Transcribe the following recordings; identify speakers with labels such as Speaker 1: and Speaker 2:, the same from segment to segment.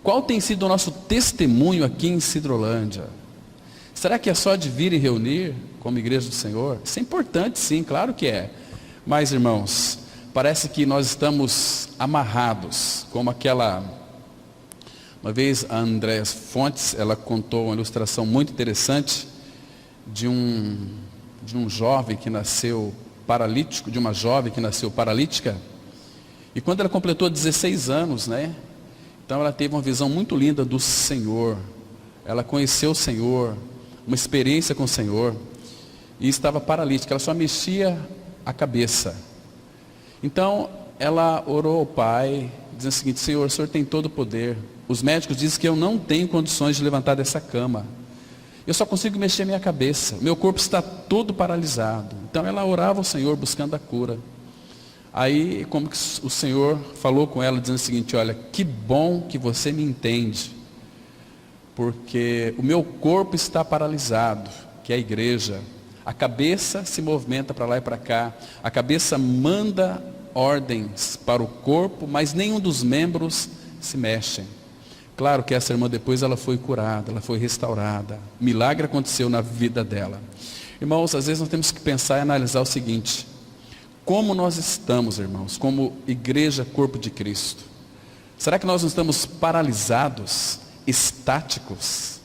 Speaker 1: Qual tem sido o nosso testemunho aqui em Sidrolândia? Será que é só de vir e reunir como igreja do Senhor? Isso é importante, sim, claro que é. Mas, irmãos, parece que nós estamos amarrados, como uma vez a Andréa Fontes, ela contou uma ilustração muito interessante de um jovem que nasceu paralítico, de uma jovem que nasceu paralítica, e quando ela completou 16 anos, né? Então ela teve uma visão muito linda do Senhor, ela conheceu o Senhor, uma experiência com o Senhor, e estava paralítica, ela só mexia a cabeça. Então ela orou ao Pai, dizendo o seguinte: Senhor, o Senhor tem todo o poder, os médicos dizem que eu não tenho condições de levantar dessa cama, eu só consigo mexer minha cabeça, meu corpo está todo paralisado. Então ela orava ao Senhor buscando a cura. Aí como que o Senhor falou com ela, dizendo o seguinte: olha, que bom que você me entende, porque o meu corpo está paralisado, que é a igreja, a cabeça se movimenta para lá e para cá, a cabeça manda ordens para o corpo, mas nenhum dos membros se mexem. Claro que essa irmã depois ela foi curada, ela foi restaurada, milagre aconteceu na vida dela. Irmãos, às vezes nós temos que pensar e analisar o seguinte: como nós estamos, irmãos, como igreja, corpo de Cristo? Será que nós não estamos paralisados, estáticos,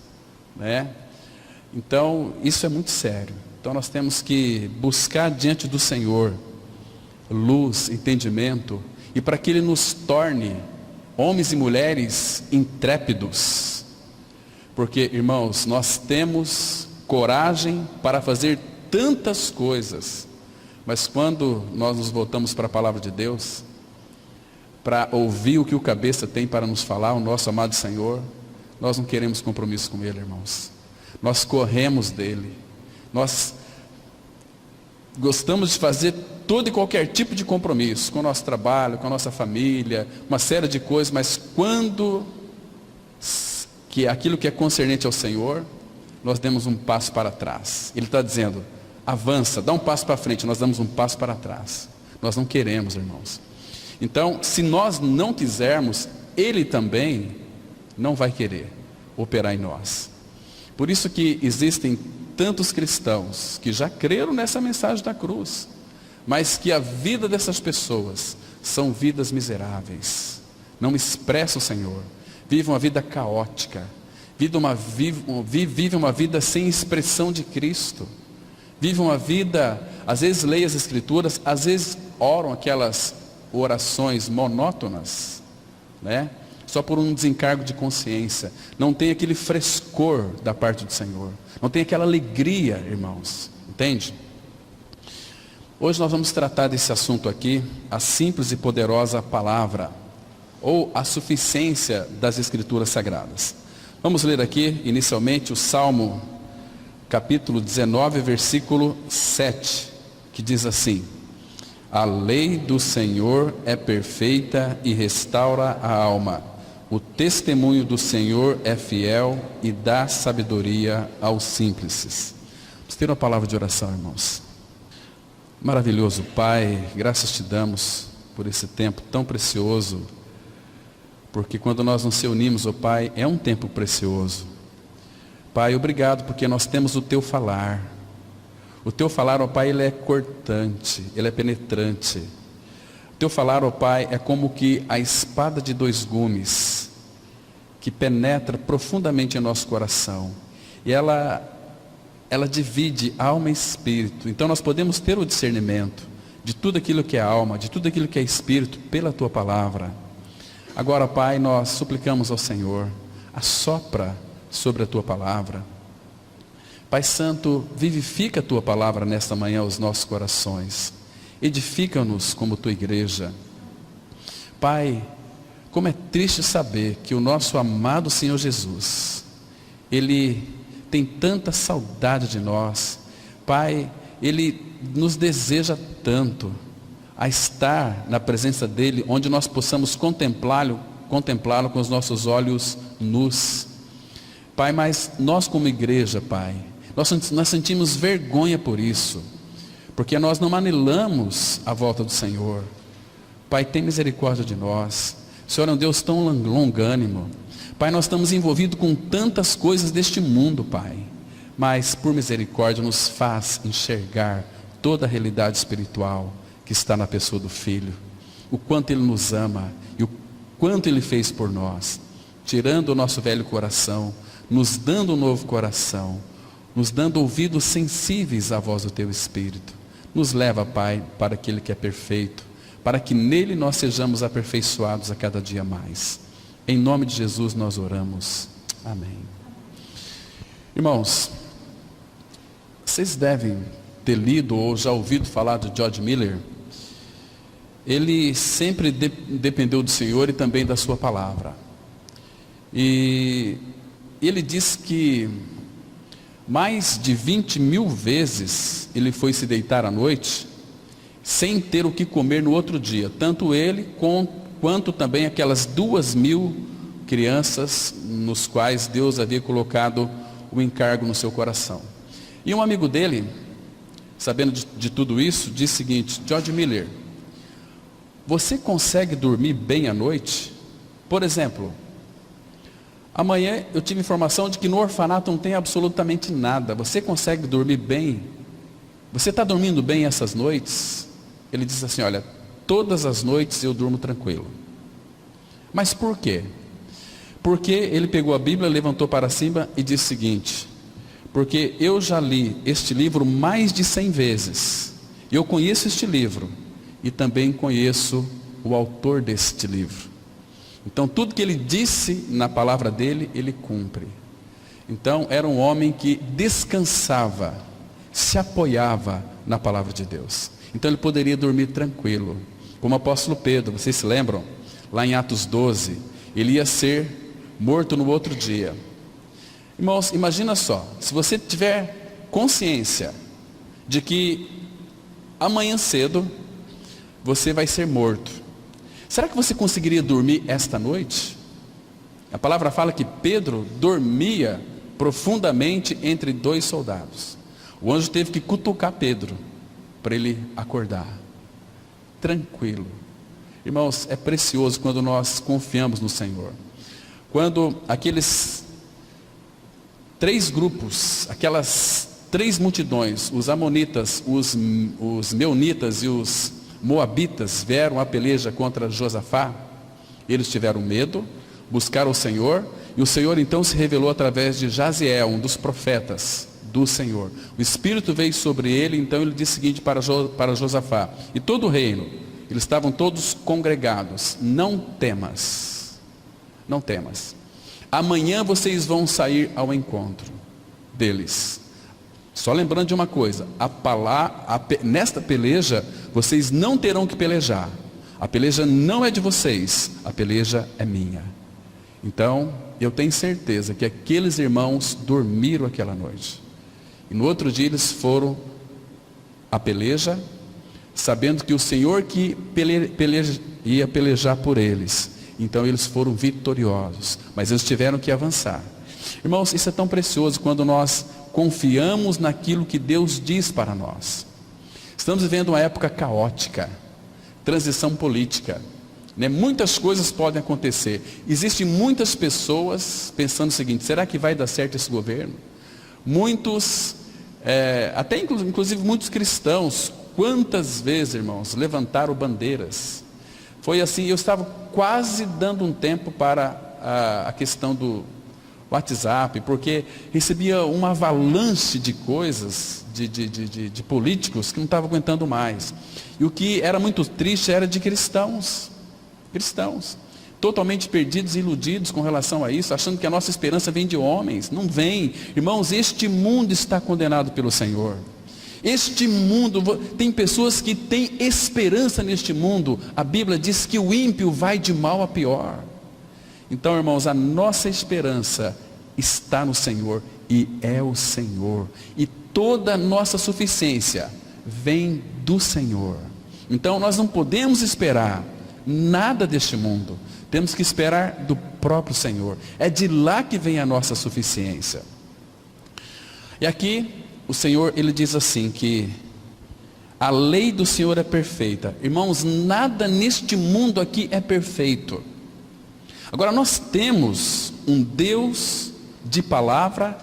Speaker 1: né? Então, isso é muito sério. Então nós temos que buscar diante do Senhor luz, entendimento, e para que Ele nos torne homens e mulheres intrépidos. Porque, irmãos, nós temos coragem para fazer tantas coisas, mas quando nós nos voltamos para a palavra de Deus, para ouvir o que o cabeça tem para nos falar, o nosso amado Senhor, nós não queremos compromisso com Ele, irmãos. Nós corremos dele. Nós gostamos de fazer todo e qualquer tipo de compromisso, com o nosso trabalho, com a nossa família, uma série de coisas, mas quando aquilo que é concernente ao Senhor, nós demos um passo para trás. Ele está dizendo: avança, dá um passo para frente, nós damos um passo para trás. Nós não queremos, irmãos. Então, se nós não quisermos, Ele também não vai querer operar em nós. Por isso que existem tantos cristãos que já creram nessa mensagem da cruz, mas que a vida dessas pessoas são vidas miseráveis, não expressam o Senhor, vivem uma vida caótica, vivem uma vida sem expressão de Cristo, vivem uma vida, às vezes leem as Escrituras, às vezes oram aquelas orações monótonas, né? Só por um desencargo de consciência, não tem aquele frescor da parte do Senhor, não tem aquela alegria, irmãos, entende? Hoje nós vamos tratar desse assunto aqui, a simples e poderosa palavra, ou a suficiência das Escrituras Sagradas. Vamos ler aqui, inicialmente, o Salmo, capítulo 19, versículo 7, que diz assim: a lei do Senhor é perfeita e restaura a alma. O testemunho do Senhor é fiel e dá sabedoria aos simples. Vamos ter uma palavra de oração, irmãos. Maravilhoso Pai, graças te damos por esse tempo tão precioso, porque quando nós nos reunimos, ó Pai, é um tempo precioso. Pai, obrigado porque nós temos o Teu falar. O Teu falar, ó Pai, ele é cortante, ele é penetrante. O Teu falar, ó Pai, é como que a espada de dois gumes, que penetra profundamente em nosso coração. E ela divide alma e espírito. Então nós podemos ter o discernimento de tudo aquilo que é alma, de tudo aquilo que é espírito, pela Tua palavra. Agora, Pai, nós suplicamos ao Senhor, assopra sobre a Tua palavra. Pai Santo, vivifica a Tua palavra nesta manhã aos nossos corações. Edifica-nos como Tua igreja. Pai, como é triste saber que o nosso amado Senhor Jesus, Ele tem tanta saudade de nós. Pai, Ele nos deseja tanto a estar na presença dEle, onde nós possamos contemplá-lo com os nossos olhos nus. Pai, mas nós como igreja, Pai, nós sentimos vergonha por isso, porque nós não anelamos a volta do Senhor. Pai, tem misericórdia de nós. O Senhor é um Deus tão longânimo. Pai, nós estamos envolvidos com tantas coisas deste mundo, Pai. Mas, por misericórdia, nos faz enxergar toda a realidade espiritual que está na pessoa do Filho. O quanto Ele nos ama e o quanto Ele fez por nós. Tirando o nosso velho coração, nos dando um novo coração, nos dando ouvidos sensíveis à voz do Teu Espírito. Nos leva, Pai, para aquele que é perfeito, para que nele nós sejamos aperfeiçoados a cada dia mais. Em nome de Jesus nós oramos. Amém. Irmãos, vocês devem ter lido ou já ouvido falar de George Miller. Ele sempre dependeu do Senhor e também da sua palavra. E ele diz que mais de 20.000 vezes ele foi se deitar à noite sem ter o que comer no outro dia. Tanto ele quanto também aquelas 2.000 crianças nos quais Deus havia colocado o encargo no seu coração. E um amigo dele, sabendo de tudo isso, disse o seguinte: George Miller, você consegue dormir bem à noite? Por exemplo, amanhã eu tive informação de que no orfanato não tem absolutamente nada. Você consegue dormir bem? Você está dormindo bem essas noites? Ele disse assim: olha, todas as noites eu durmo tranquilo. Mas por quê? Porque ele pegou a Bíblia, levantou para cima e disse o seguinte: porque eu já li este livro mais de 100 vezes. Eu conheço este livro e também conheço o autor deste livro. Então tudo que ele disse na palavra dele, ele cumpre. Então era um homem que descansava, se apoiava na palavra de Deus. Então ele poderia dormir tranquilo. Como o apóstolo Pedro, vocês se lembram? Lá em Atos 12, ele ia ser morto no outro dia. Irmãos, imagina só, se você tiver consciência de que amanhã cedo você vai ser morto, será que você conseguiria dormir esta noite? A palavra fala que Pedro dormia profundamente entre 2 soldados. O anjo teve que cutucar Pedro para ele acordar. Tranquilo. Irmãos, é precioso quando nós confiamos no Senhor. Quando aqueles 3 grupos, aquelas 3 multidões, os amonitas, os meunitas e os moabitas vieram à peleja contra Josafá, eles tiveram medo, buscaram o Senhor, e o Senhor então se revelou através de Jaziel, um dos profetas do Senhor. O Espírito veio sobre ele, então ele disse o seguinte para Josafá e todo o reino, eles estavam todos congregados: não temas, não temas, amanhã vocês vão sair ao encontro deles. Só lembrando de uma coisa: nesta peleja vocês não terão que pelejar. A peleja não é de vocês, a peleja é minha. Então eu tenho certeza que aqueles irmãos dormiram aquela noite, e no outro dia eles foram à peleja, sabendo que o Senhor que ia pelejar por eles. Então eles foram vitoriosos, mas eles tiveram que avançar. Irmãos, isso é tão precioso quando nós confiamos naquilo que Deus diz para nós. Estamos vivendo uma época caótica, transição política, né? Muitas coisas podem acontecer. Existem muitas pessoas pensando o seguinte: será que vai dar certo esse governo? Muitos, até inclusive muitos cristãos, quantas vezes, irmãos, levantaram bandeiras. Foi assim, eu estava quase dando um tempo para a questão do WhatsApp, porque recebia uma avalanche de coisas, de políticos que não estavam aguentando mais. E o que era muito triste era de cristãos, totalmente perdidos e iludidos com relação a isso, achando que a nossa esperança vem de homens. Não vem. Irmãos, este mundo está condenado pelo Senhor. Este mundo, tem pessoas que têm esperança neste mundo. A Bíblia diz que o ímpio vai de mal a pior. Então, irmãos, a nossa esperança está no Senhor, e é o Senhor, e toda a nossa suficiência vem do Senhor. Então nós não podemos esperar nada deste mundo, temos que esperar do próprio Senhor. É de lá que vem a nossa suficiência. E aqui o Senhor, ele diz assim, que a lei do Senhor é perfeita. Irmãos, nada neste mundo aqui é perfeito. Agora nós temos um Deus de palavra,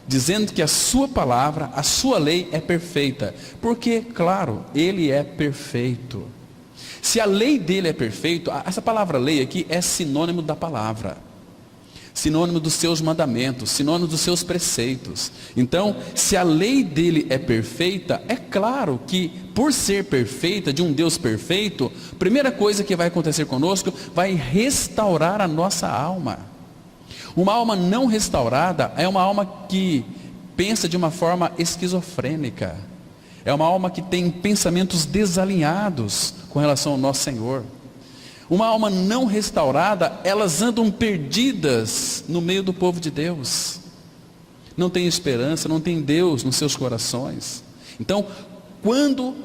Speaker 1: dizendo que a sua palavra, a sua lei é perfeita, porque, claro, Ele é perfeito. Se a lei dele é perfeita, essa palavra lei aqui é sinônimo da palavra, sinônimo dos seus mandamentos, sinônimo dos seus preceitos. Então, se a lei dele é perfeita, é claro que, por ser perfeita, de um Deus perfeito, a primeira coisa que vai acontecer conosco, vai restaurar a nossa alma. Uma alma não restaurada é uma alma que pensa de uma forma esquizofrênica. É uma alma que tem pensamentos desalinhados com relação ao nosso Senhor. Uma alma não restaurada, elas andam perdidas no meio do povo de Deus. Não tem esperança, não tem Deus nos seus corações. Então, quando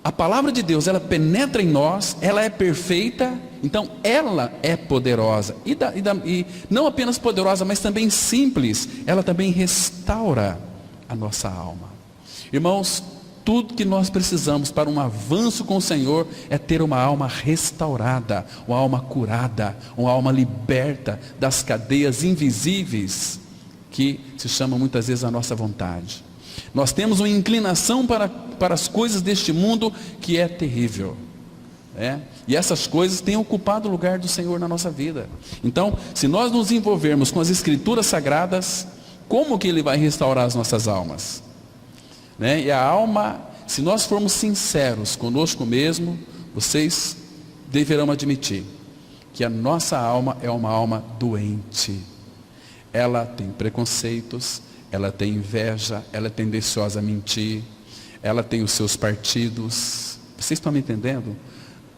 Speaker 1: a palavra de Deus, ela penetra em nós, ela é perfeita, então ela é poderosa. E não apenas poderosa, mas também simples. Ela também restaura a nossa alma. Irmãos, tudo que nós precisamos para um avanço com o Senhor é ter uma alma restaurada, uma alma curada, uma alma liberta das cadeias invisíveis que se chamam muitas vezes a nossa vontade. Nós temos uma inclinação para as coisas deste mundo que é terrível. E essas coisas têm ocupado o lugar do Senhor na nossa vida. Então, se nós nos envolvermos com as Escrituras Sagradas, como que Ele vai restaurar as nossas almas? E a alma, se nós formos sinceros conosco mesmo, vocês deverão admitir que a nossa alma é uma alma doente. Ela tem preconceitos, ela tem inveja, ela é tendenciosa a mentir, ela tem os seus partidos. Vocês estão me entendendo?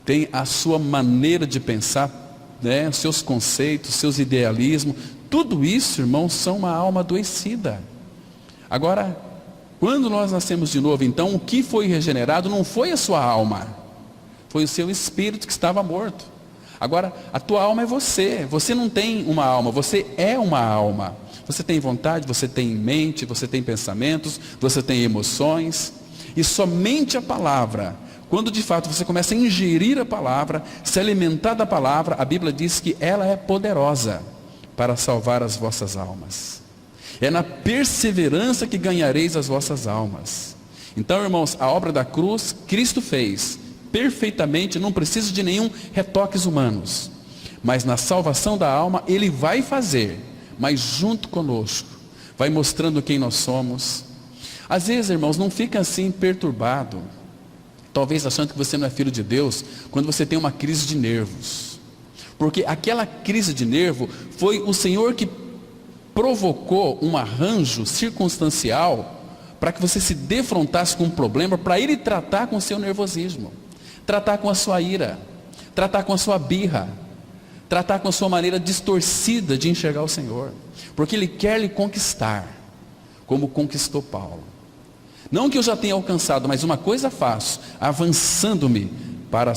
Speaker 1: Tem a sua maneira de pensar, os seus conceitos, seus idealismos. Tudo isso, irmãos, são uma alma adoecida. Agora, quando nós nascemos de novo, então, o que foi regenerado não foi a sua alma, foi o seu espírito que estava morto. Agora, a tua alma é você. Você não tem uma alma, você é uma alma. Você tem vontade, você tem mente, você tem pensamentos, você tem emoções. E somente a palavra, quando de fato você começa a ingerir a palavra, se alimentar da palavra, a Bíblia diz que ela é poderosa para salvar as vossas almas. É na perseverança que ganhareis as vossas almas. Então, irmãos, a obra da cruz, Cristo fez perfeitamente, não precisa de nenhum retoques humanos. Mas na salvação da alma, Ele vai fazer, mas junto conosco, vai mostrando quem nós somos. Às vezes, irmãos, não fica assim perturbado, talvez achando que você não é filho de Deus, quando você tem uma crise de nervos. Porque aquela crise de nervo, foi o Senhor que provocou um arranjo circunstancial para que você se defrontasse com um problema, para Ele tratar com o seu nervosismo, tratar com a sua ira, tratar com a sua birra, tratar com a sua maneira distorcida de enxergar o Senhor, porque Ele quer lhe conquistar, como conquistou Paulo. Não que eu já tenha alcançado, mas uma coisa faço, avançando-me para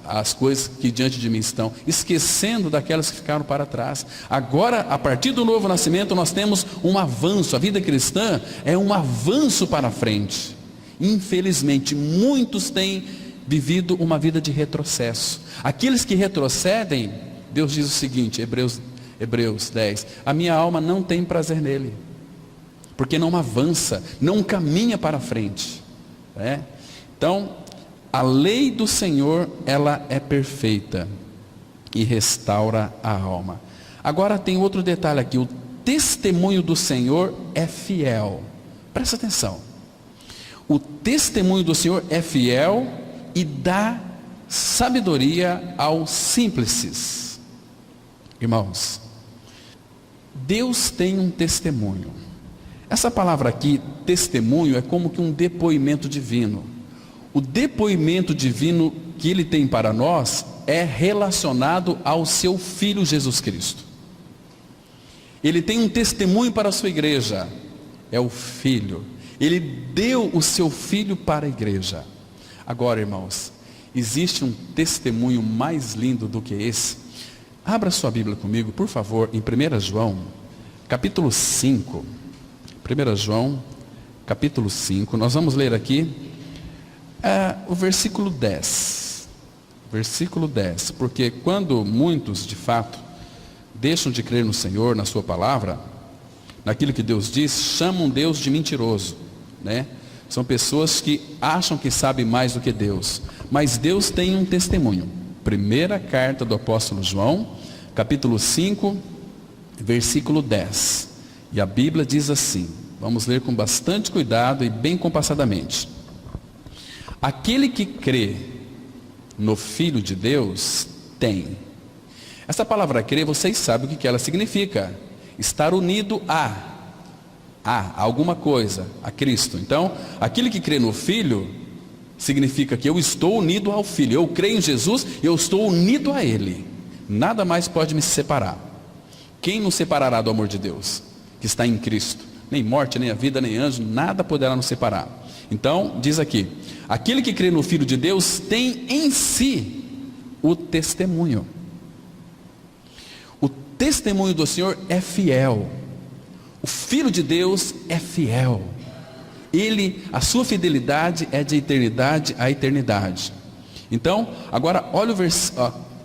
Speaker 1: as coisas que diante de mim estão, esquecendo daquelas que ficaram para trás. Agora, a partir do novo nascimento, nós temos um avanço. A vida cristã é um avanço para frente. Infelizmente, muitos têm vivido uma vida de retrocesso. Aqueles que retrocedem, Deus diz o seguinte, Hebreus 10, a minha alma não tem prazer nele, porque não avança, não caminha para frente. Então, a lei do Senhor, ela é perfeita e restaura a alma. Agora tem outro detalhe aqui, o testemunho do Senhor é fiel. Presta atenção. O testemunho do Senhor é fiel e dá sabedoria aos simples. Irmãos, Deus tem um testemunho. Essa palavra aqui, testemunho, é como que um depoimento divino. O depoimento divino que Ele tem para nós é relacionado ao seu Filho Jesus Cristo. Ele tem um testemunho para a sua igreja, é o Filho. Ele deu o seu Filho para a igreja. Agora, irmãos, existe um testemunho mais lindo do que esse? Abra sua Bíblia comigo, por favor, em 1 João, capítulo 5. 1 João, capítulo 5, nós vamos ler aqui o versículo 10. Versículo 10, porque quando muitos, de fato, deixam de crer no Senhor, na sua palavra, naquilo que Deus diz, chamam Deus de mentiroso, né? São pessoas que acham que sabem mais do que Deus. Mas Deus tem um testemunho. Primeira carta do apóstolo João, capítulo 5, versículo 10. E a Bíblia diz assim, vamos ler com bastante cuidado e bem compassadamente. Aquele que crê no Filho de Deus tem. Essa palavra crer, vocês sabem o que ela significa. Estar unido a alguma coisa, a Cristo. Então, aquele que crê no Filho, significa que eu estou unido ao Filho. Eu creio em Jesus e eu estou unido a Ele. Nada mais pode me separar. Quem nos separará do amor de Deus? Que está em Cristo. Nem morte, nem a vida, nem anjo, nada poderá nos separar. Então, diz aqui, aquele que crê no Filho de Deus tem em si o testemunho. O testemunho do Senhor é fiel. O Filho de Deus é fiel. A sua fidelidade é de eternidade a eternidade. Então, agora olha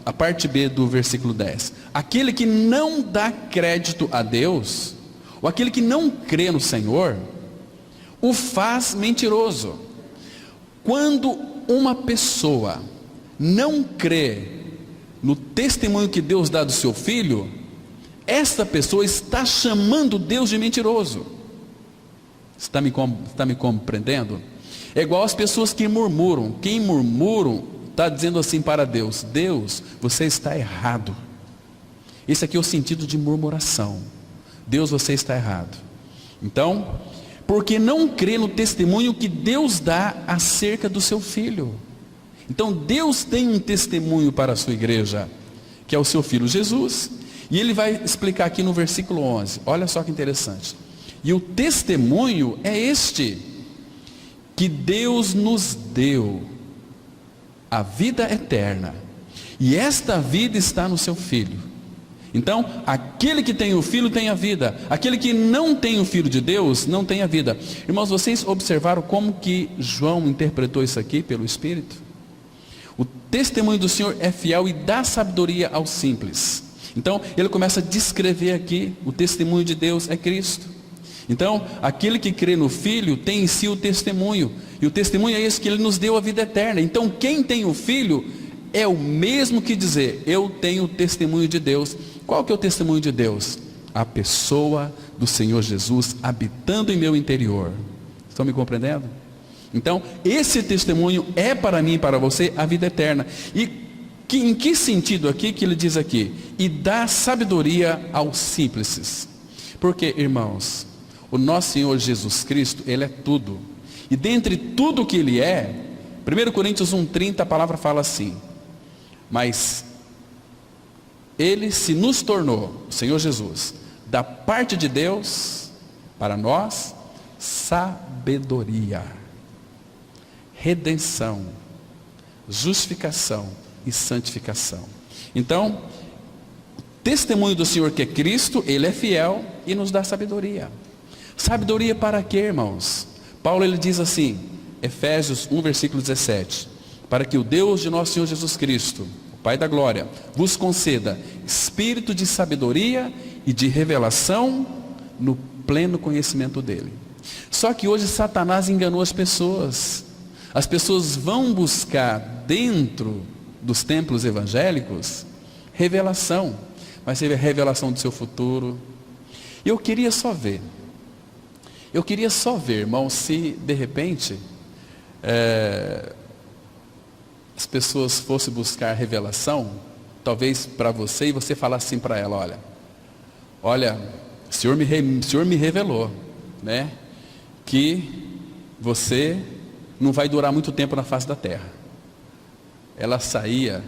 Speaker 1: a parte B do versículo 10. Aquele que não dá crédito a Deus, ou aquele que não crê no Senhor, o faz mentiroso. Quando uma pessoa não crê no testemunho que Deus dá do seu Filho, esta pessoa está chamando Deus de mentiroso. Está me compreendendo? É igual as pessoas que murmuram. Quem murmura está dizendo assim para Deus: Deus, você está errado. Esse aqui é o sentido de murmuração. Deus, você está errado. Então, porque não crê no testemunho que Deus dá acerca do seu Filho. Então Deus tem um testemunho para a sua igreja, que é o seu Filho Jesus. E ele vai explicar aqui no versículo 11, olha só que interessante. E o testemunho é este, que Deus nos deu a vida eterna, e esta vida está no seu Filho. Então, aquele que tem o Filho tem a vida, aquele que não tem o Filho de Deus não tem a vida. Irmãos, vocês observaram como que João interpretou isso aqui pelo Espírito? O testemunho do Senhor é fiel e dá sabedoria aos simples. Então, ele começa a descrever aqui, o testemunho de Deus é Cristo. Então, aquele que crê no Filho tem em si o testemunho, e o testemunho é esse, que ele nos deu a vida eterna. Então, quem tem o Filho é o mesmo que dizer, eu tenho o testemunho de Deus. Qual que é o testemunho de Deus? A pessoa do Senhor Jesus habitando em meu interior. Estão me compreendendo? Então, esse testemunho é para mim e para você a vida eterna. E em que sentido aqui que ele diz aqui? E dá sabedoria aos simples. Porque, irmãos, o nosso Senhor Jesus Cristo, Ele é tudo. E dentre tudo que Ele é, 1 Coríntios 1,30, a palavra fala assim: mas Ele se nos tornou, o Senhor Jesus, da parte de Deus, para nós, sabedoria, redenção, justificação e santificação. Então, o testemunho do Senhor que é Cristo, Ele é fiel e nos dá sabedoria. Sabedoria para quê, irmãos? Paulo ele diz assim, Efésios 1, versículo 17, para que o Deus de nosso Senhor Jesus Cristo, o Pai da glória, vos conceda espírito de sabedoria e de revelação no pleno conhecimento dele. Só que hoje Satanás enganou as pessoas. As pessoas vão buscar dentro dos templos evangélicos revelação, vai ser a revelação do seu futuro. E eu queria só ver, irmão, se de repente as pessoas fossem buscar revelação, talvez para você, e você falar assim para ela: olha, o Senhor me revelou, né, que você não vai durar muito tempo na face da terra. Ela saía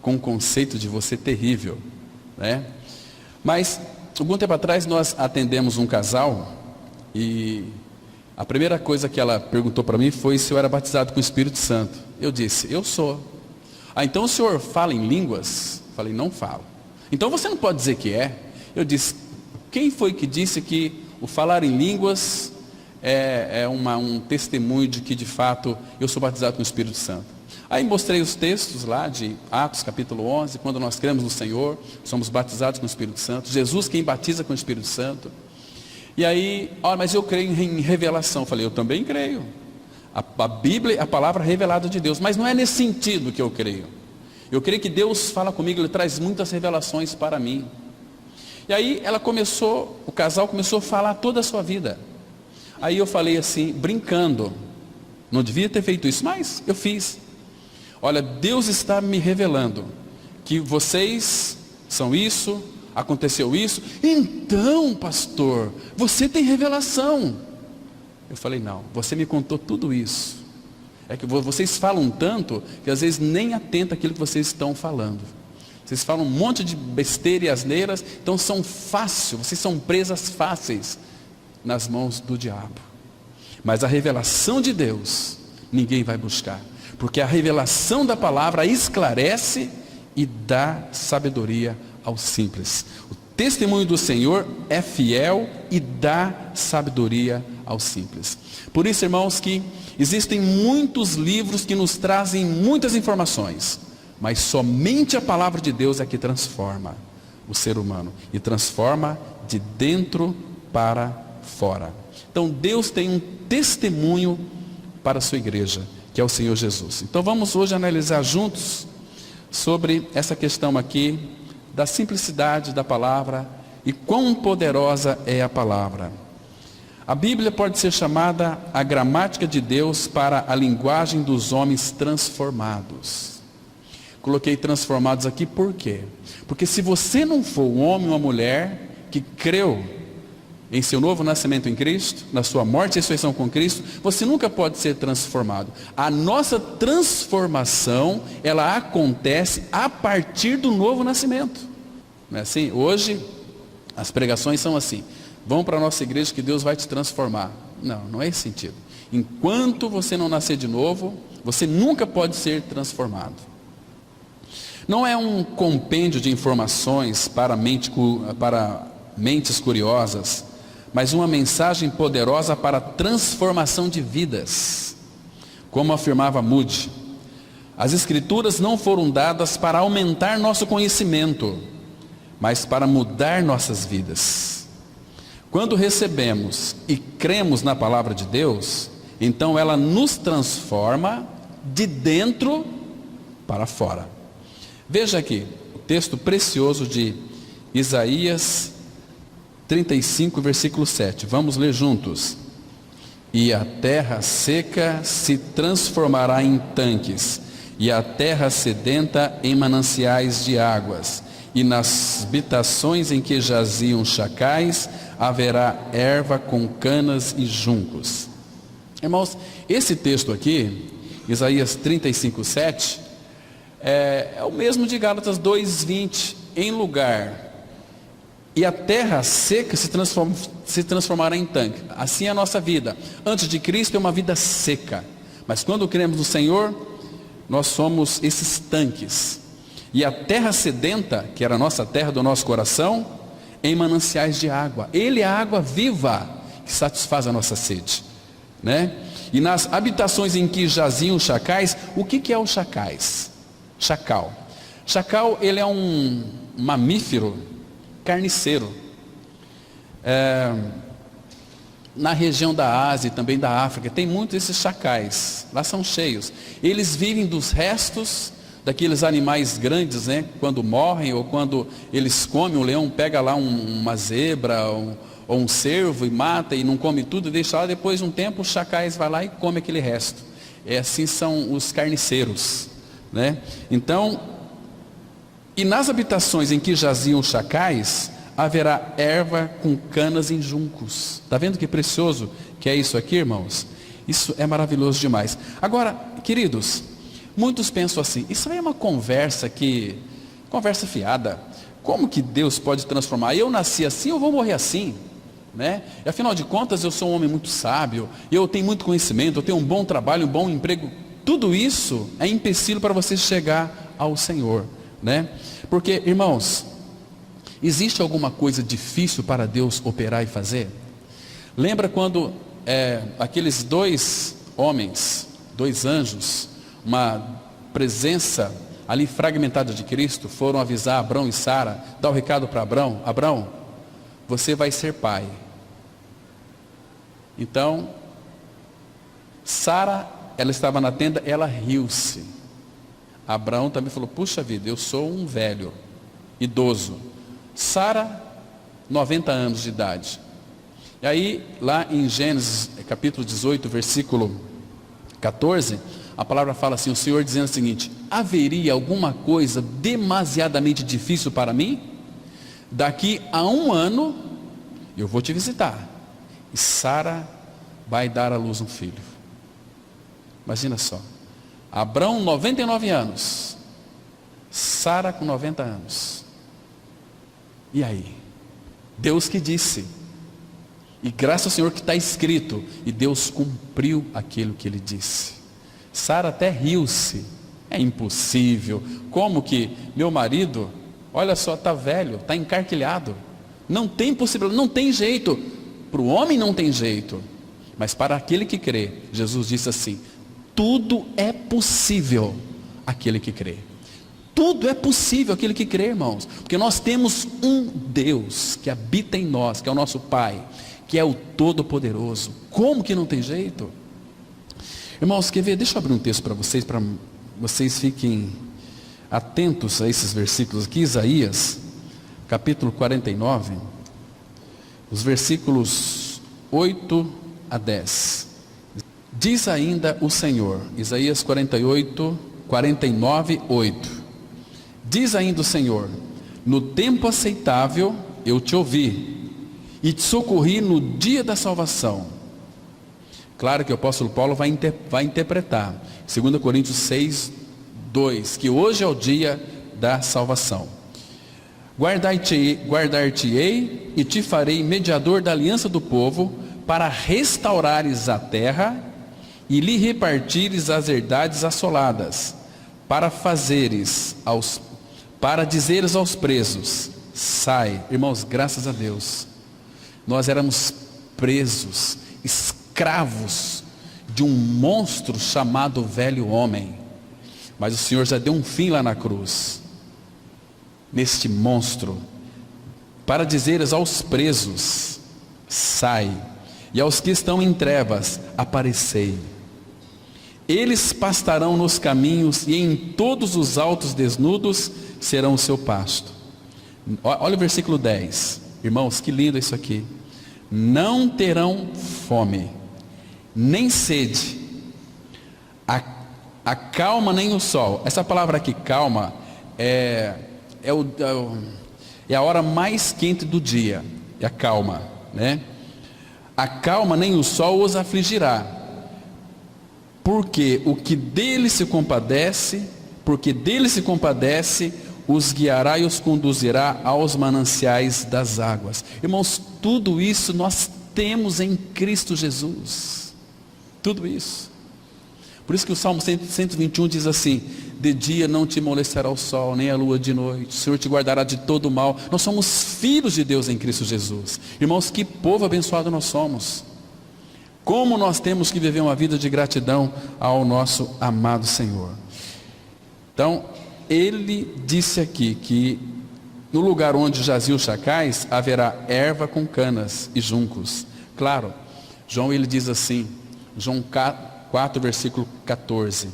Speaker 1: com um conceito de você terrível, né? Mas algum tempo atrás nós atendemos um casal e a primeira coisa que ela perguntou para mim foi se eu era batizado com o Espírito Santo. Eu disse, eu sou. Então o senhor fala em línguas? Falei, não falo. Então você não pode dizer que é? Eu disse, quem foi que disse que o falar em línguas é um testemunho de que de fato eu sou batizado com o Espírito Santo? Aí mostrei os textos lá de Atos capítulo 11, quando nós cremos no Senhor, somos batizados com o Espírito Santo, Jesus quem batiza com o Espírito Santo. E aí, olha, mas eu creio em revelação. Eu falei, eu também creio. A Bíblia é a palavra revelada de Deus, mas não é nesse sentido que eu creio. Eu creio que Deus fala comigo, Ele traz muitas revelações para mim. E aí o casal começou a falar toda a sua vida. Aí eu falei assim, brincando, não devia ter feito isso, mas eu fiz. Olha, Deus está me revelando que vocês são isso, aconteceu isso. Então, pastor, você tem revelação. Eu falei, não, você me contou tudo isso. É que vocês falam tanto que às vezes nem atenta àquilo que vocês estão falando. Vocês falam um monte de besteira e asneiras, então vocês são presas fáceis nas mãos do diabo. Mas a revelação de Deus, ninguém vai buscar. Porque a revelação da palavra esclarece e dá sabedoria aos simples. O testemunho do Senhor é fiel e dá sabedoria aos simples. Por isso, irmãos, que existem muitos livros que nos trazem muitas informações, mas somente a palavra de Deus é que transforma o ser humano e transforma de dentro para fora. Então Deus tem um testemunho para a sua igreja, que é o Senhor Jesus. Então vamos hoje analisar juntos sobre essa questão aqui da simplicidade da palavra e quão poderosa é a palavra. A Bíblia pode ser chamada a gramática de Deus para a linguagem dos homens transformados. Coloquei transformados aqui por quê? Porque se você não for um homem ou uma mulher que creu em seu novo nascimento em Cristo, na sua morte e ressurreição com Cristo, você nunca pode ser transformado. A nossa transformação, ela acontece a partir do novo nascimento. Não é assim? Hoje, as pregações são assim, vão para a nossa igreja que Deus vai te transformar. Não, não é esse sentido. Enquanto você não nascer de novo, você nunca pode ser transformado. Não é um compêndio de informações para mentes curiosas, mas uma mensagem poderosa para a transformação de vidas. Como afirmava Moody, as Escrituras não foram dadas para aumentar nosso conhecimento, mas para mudar nossas vidas. Quando recebemos e cremos na palavra de Deus, então ela nos transforma de dentro para fora. Veja aqui, o texto precioso de Isaías 35, versículo 7. Vamos ler juntos. E a terra seca se transformará em tanques, e a terra sedenta em mananciais de águas, e nas habitações em que jaziam chacais, haverá erva com canas e juncos. Irmãos, esse texto aqui, Isaías 35, 7, é o mesmo de Gálatas 2:20, em lugar, e a terra seca se transformará em tanque. Assim é a nossa vida. Antes de Cristo é uma vida seca, mas quando cremos no Senhor, nós somos esses tanques. E a terra sedenta, que era a nossa terra do nosso coração, em mananciais de água. Ele é a água viva que satisfaz a nossa sede, né? E nas habitações em que jaziam chacais, o que é o chacais? Chacal. Chacal, ele é um mamífero carniceiro. Na região da Ásia e também da África, tem muitos desses chacais. Lá são cheios. Eles vivem dos restos daqueles animais grandes, né? Quando morrem ou quando eles comem, o leão pega lá uma zebra ou um cervo e mata e não come tudo, deixa lá, depois de um tempo os chacais vai lá e come aquele resto. Assim são os carniceiros, né? Então, e nas habitações em que jaziam chacais, haverá erva com canas e juncos. Está vendo que precioso que é isso aqui, irmãos? Isso é maravilhoso demais. Agora, queridos, muitos pensam assim, isso aí é uma conversa fiada. Como que Deus pode transformar? Eu nasci assim, eu vou morrer assim, né? E afinal de contas, eu sou um homem muito sábio, eu tenho muito conhecimento, eu tenho um bom trabalho, um bom emprego. Tudo isso é empecilho para você chegar ao Senhor, né? Porque, irmãos, existe alguma coisa difícil para Deus operar e fazer? Lembra quando aqueles dois homens, dois anjos, uma presença ali fragmentada de Cristo, foram avisar Abrão e Sara, dar o recado para Abrão: Abrão, você vai ser pai. Então, Sara, ela estava na tenda, ela riu-se. Abrão também falou: puxa vida, eu sou um velho, idoso. Sara, 90 anos de idade. E aí, lá em Gênesis, capítulo 18, versículo 14, a palavra fala assim, o Senhor dizendo o seguinte: haveria alguma coisa demasiadamente difícil para mim? Daqui a 1 ano, eu vou te visitar. E Sara vai dar à luz um filho. Imagina só. Abrão, 99 anos. Sara com 90 anos. E aí? Deus que disse. E graças ao Senhor que está escrito. E Deus cumpriu aquilo que Ele disse. Sara até riu-se. É impossível. Como que meu marido, olha só, está velho, está encarquilhado. Não tem possibilidade, não tem jeito. Para o homem não tem jeito. Mas para aquele que crê, Jesus disse assim: tudo é possível aquele que crê. Tudo é possível aquele que crê, irmãos. Porque nós temos um Deus que habita em nós, que é o nosso Pai, que é o Todo-Poderoso. Como que não tem jeito? Irmãos, quer ver? Deixa eu abrir um texto para vocês fiquem atentos a esses versículos aqui. Isaías, capítulo 49, os versículos 8 a 10. Diz ainda o Senhor, Isaías 49, 8. Diz ainda o Senhor: no tempo aceitável eu te ouvi, e te socorri no dia da salvação. Claro que o apóstolo Paulo vai interpretar, 2 Coríntios 6, 2, que hoje é o dia da salvação. Guardar-te-ei e te farei mediador da aliança do povo, para restaurares a terra e lhe repartires as herdades assoladas, para dizeres aos presos: sai. Irmãos, graças a Deus, nós éramos presos, escravos de um monstro chamado velho homem, mas o Senhor já deu um fim lá na cruz, neste monstro, para dizeres aos presos: sai, e aos que estão em trevas, aparecei. Eles pastarão nos caminhos, e em todos os altos desnudos serão o seu pasto. Olha o versículo 10. Irmãos, que lindo isso aqui. Não terão fome, nem sede, a calma nem o sol. Essa palavra aqui, calma, é a hora mais quente do dia. É a calma, né? A calma nem o sol os afligirá, porque dele se compadece, os guiará e os conduzirá aos mananciais das águas. Irmãos, tudo isso nós temos em Cristo Jesus. Tudo isso. Por isso que o Salmo 121 diz assim: de dia não te molestará o sol, nem a lua de noite, o Senhor te guardará de todo o mal. Nós somos filhos de Deus em Cristo Jesus. Irmãos, que povo abençoado nós somos. Como nós temos que viver uma vida de gratidão ao nosso amado Senhor. Então, ele disse aqui que no lugar onde jaziam os chacais, haverá erva com canas e juncos. Claro, João ele diz assim, João 4, versículo 14: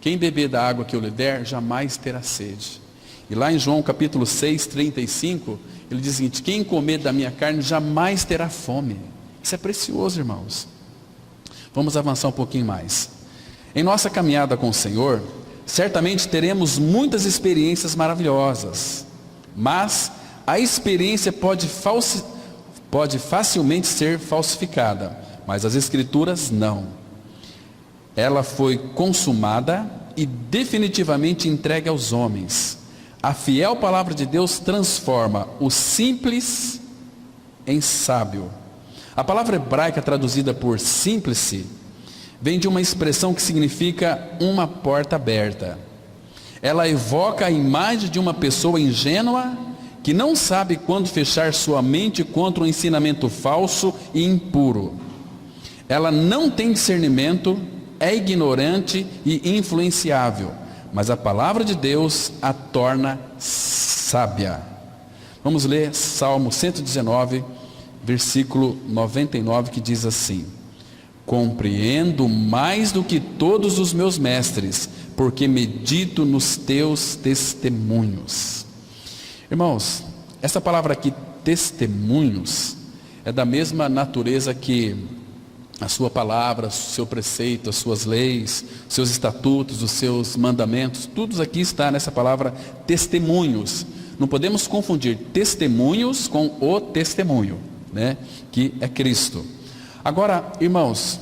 Speaker 1: quem beber da água que eu lhe der, jamais terá sede. E lá em João capítulo 6, 35, ele diz o seguinte: quem comer da minha carne, jamais terá fome. Isso é precioso, irmãos. Vamos avançar um pouquinho mais. Em nossa caminhada com o Senhor, certamente teremos muitas experiências maravilhosas, mas a experiência pode facilmente ser falsificada, mas as Escrituras não. Ela foi consumada e definitivamente entregue aos homens. A fiel palavra de Deus transforma o simples em sábio. A palavra hebraica traduzida por símplice vem de uma expressão que significa uma porta aberta. Ela evoca a imagem de uma pessoa ingênua que não sabe quando fechar sua mente contra um ensinamento falso e impuro. Ela não tem discernimento, é ignorante e influenciável, mas a palavra de Deus a torna sábia. Vamos ler Salmo 119, versículo 99, que diz assim: compreendo mais do que todos os meus mestres, porque medito nos teus testemunhos. Irmãos, essa palavra aqui, testemunhos, é da mesma natureza que a sua palavra, o seu preceito, as suas leis, os seus estatutos, os seus mandamentos, tudo aqui está nessa palavra testemunhos. Não podemos confundir testemunhos com o testemunho, né? Que é Cristo. Agora, irmãos,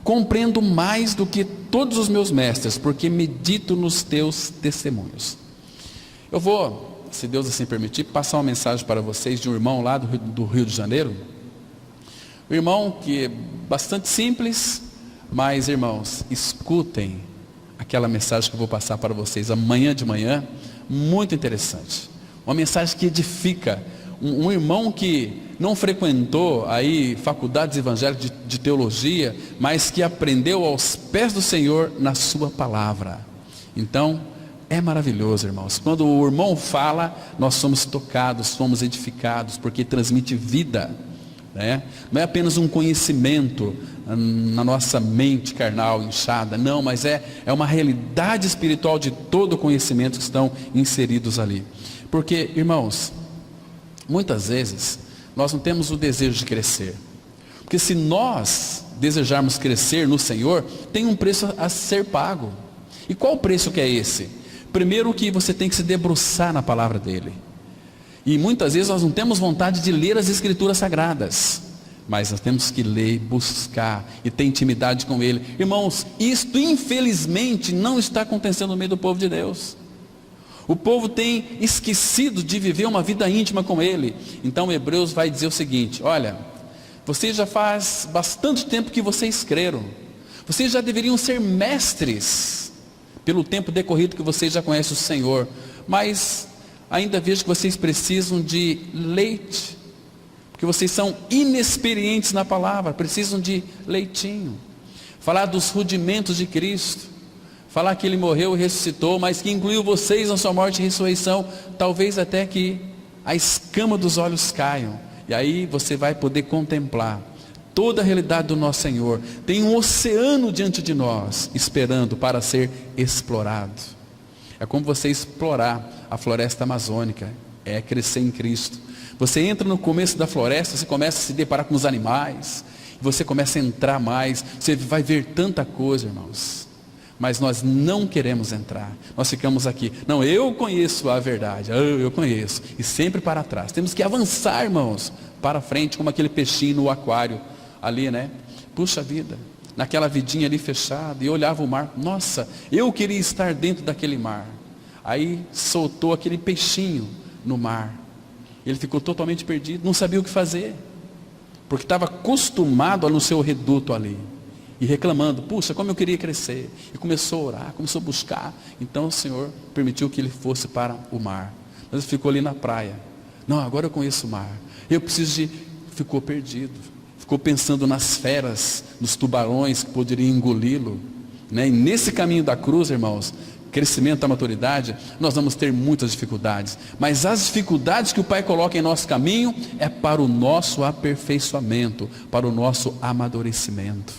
Speaker 1: compreendo mais do que todos os meus mestres, porque medito nos teus testemunhos. Eu vou, se Deus assim permitir, passar uma mensagem para vocês de um irmão lá do Rio de Janeiro. Um irmão que é bastante simples, mas, irmãos, escutem aquela mensagem que eu vou passar para vocês amanhã de manhã, muito interessante. Uma mensagem que edifica. Um irmão que não frequentou aí faculdades evangélicas de teologia, mas que aprendeu aos pés do Senhor na sua palavra. Então, é maravilhoso, irmãos. Quando o irmão fala, nós somos tocados, somos edificados, porque transmite vida, né? Não é apenas um conhecimento na nossa mente carnal inchada, não, mas é uma realidade espiritual de todo o conhecimento que estão inseridos ali. Porque, irmãos, muitas vezes nós não temos o desejo de crescer, porque se nós desejarmos crescer no Senhor, tem um preço a ser pago. E qual o preço que é esse? Primeiro, que você tem que se debruçar na palavra dele. E muitas vezes nós não temos vontade de ler as escrituras sagradas, mas nós temos que ler, buscar e ter intimidade com ele. Irmãos, isto infelizmente não está acontecendo no meio do povo de Deus. O povo tem esquecido de viver uma vida íntima com ele. Então Hebreus vai dizer o seguinte: olha, vocês já faz bastante tempo que vocês creram, vocês já deveriam ser mestres pelo tempo decorrido que vocês já conhecem o Senhor, mas ainda vejo que vocês precisam de leite, porque vocês são inexperientes na palavra, precisam de leitinho. Falar dos rudimentos de Cristo, falar que ele morreu e ressuscitou, mas que incluiu vocês na sua morte e ressurreição, talvez até que a escama dos olhos caiam, e aí você vai poder contemplar toda a realidade do nosso Senhor. Tem um oceano diante de nós, esperando para ser explorado. É como você explorar a floresta amazônica, é crescer em Cristo. Você entra no começo da floresta, você começa a se deparar com os animais, você começa a entrar mais, você vai ver tanta coisa, irmãos. Mas nós não queremos entrar, nós ficamos aqui, não, eu conheço a verdade, eu conheço, e sempre para trás. Temos que avançar, irmãos, para frente, como aquele peixinho no aquário, ali, né? Puxa vida, naquela vidinha ali fechada, e olhava o mar, nossa, eu queria estar dentro daquele mar. Aí soltou aquele peixinho no mar, ele ficou totalmente perdido, não sabia o que fazer, porque estava acostumado a no seu reduto ali, e reclamando, puxa, como eu queria crescer, e começou a orar, começou a buscar. Então o Senhor permitiu que ele fosse para o mar, mas ele ficou ali na praia, não, agora eu conheço o mar, eu preciso de, ficou perdido, ficou pensando nas feras, nos tubarões que poderiam engoli-lo, né? E nesse caminho da cruz, irmãos, crescimento da maturidade, nós vamos ter muitas dificuldades, mas as dificuldades que o Pai coloca em nosso caminho, é para o nosso aperfeiçoamento, para o nosso amadurecimento,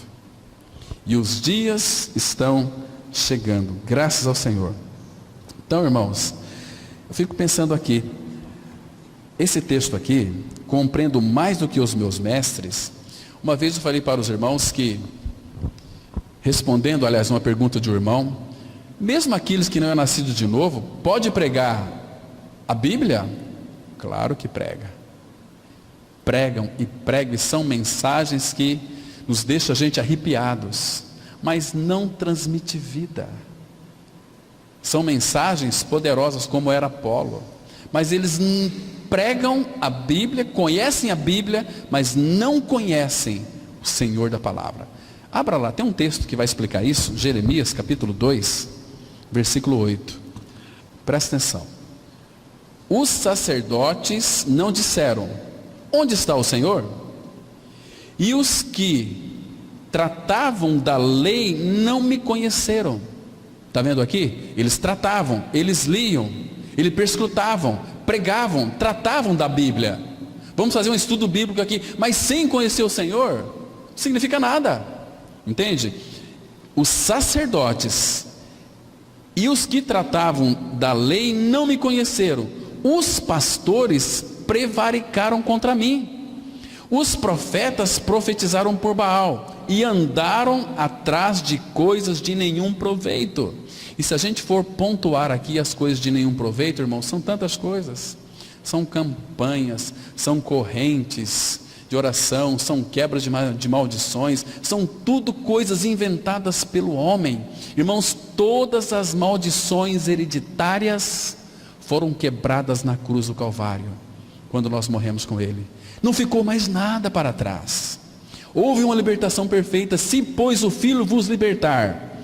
Speaker 1: e os dias estão chegando, graças ao Senhor. Então, irmãos, eu fico pensando aqui, esse texto aqui, compreendo mais do que os meus mestres. Uma vez eu falei para os irmãos que, respondendo, aliás, uma pergunta de um irmão, mesmo aqueles que não é nascido de novo, pode pregar a Bíblia? Claro que prega. Pregam e pregam, e são mensagens que nos deixam a gente arrepiados, mas não transmite vida. São mensagens poderosas como era Apolo, mas eles pregam a Bíblia, conhecem a Bíblia, mas não conhecem o Senhor da palavra. Abra lá, tem um texto que vai explicar isso, Jeremias capítulo 2, versículo 8. Presta atenção. Os sacerdotes não disseram, onde está o Senhor? E os que tratavam da lei não me conheceram. Está vendo aqui? Eles tratavam, eles liam, eles perscrutavam, pregavam, tratavam da Bíblia. Vamos fazer um estudo bíblico aqui, mas sem conhecer o Senhor, não significa nada. Entende? Os sacerdotes e os que tratavam da lei não me conheceram. Os pastores prevaricaram contra mim. Os profetas profetizaram por Baal e andaram atrás de coisas de nenhum proveito. E se a gente for pontuar aqui as coisas de nenhum proveito, irmãos, são tantas coisas. São campanhas, são correntes de oração, são quebras de maldições, são tudo coisas inventadas pelo homem. Irmãos, todas as maldições hereditárias foram quebradas na cruz do Calvário, quando nós morremos com Ele. Não ficou mais nada para trás. Houve uma libertação perfeita. Se, pois, o Filho vos libertar,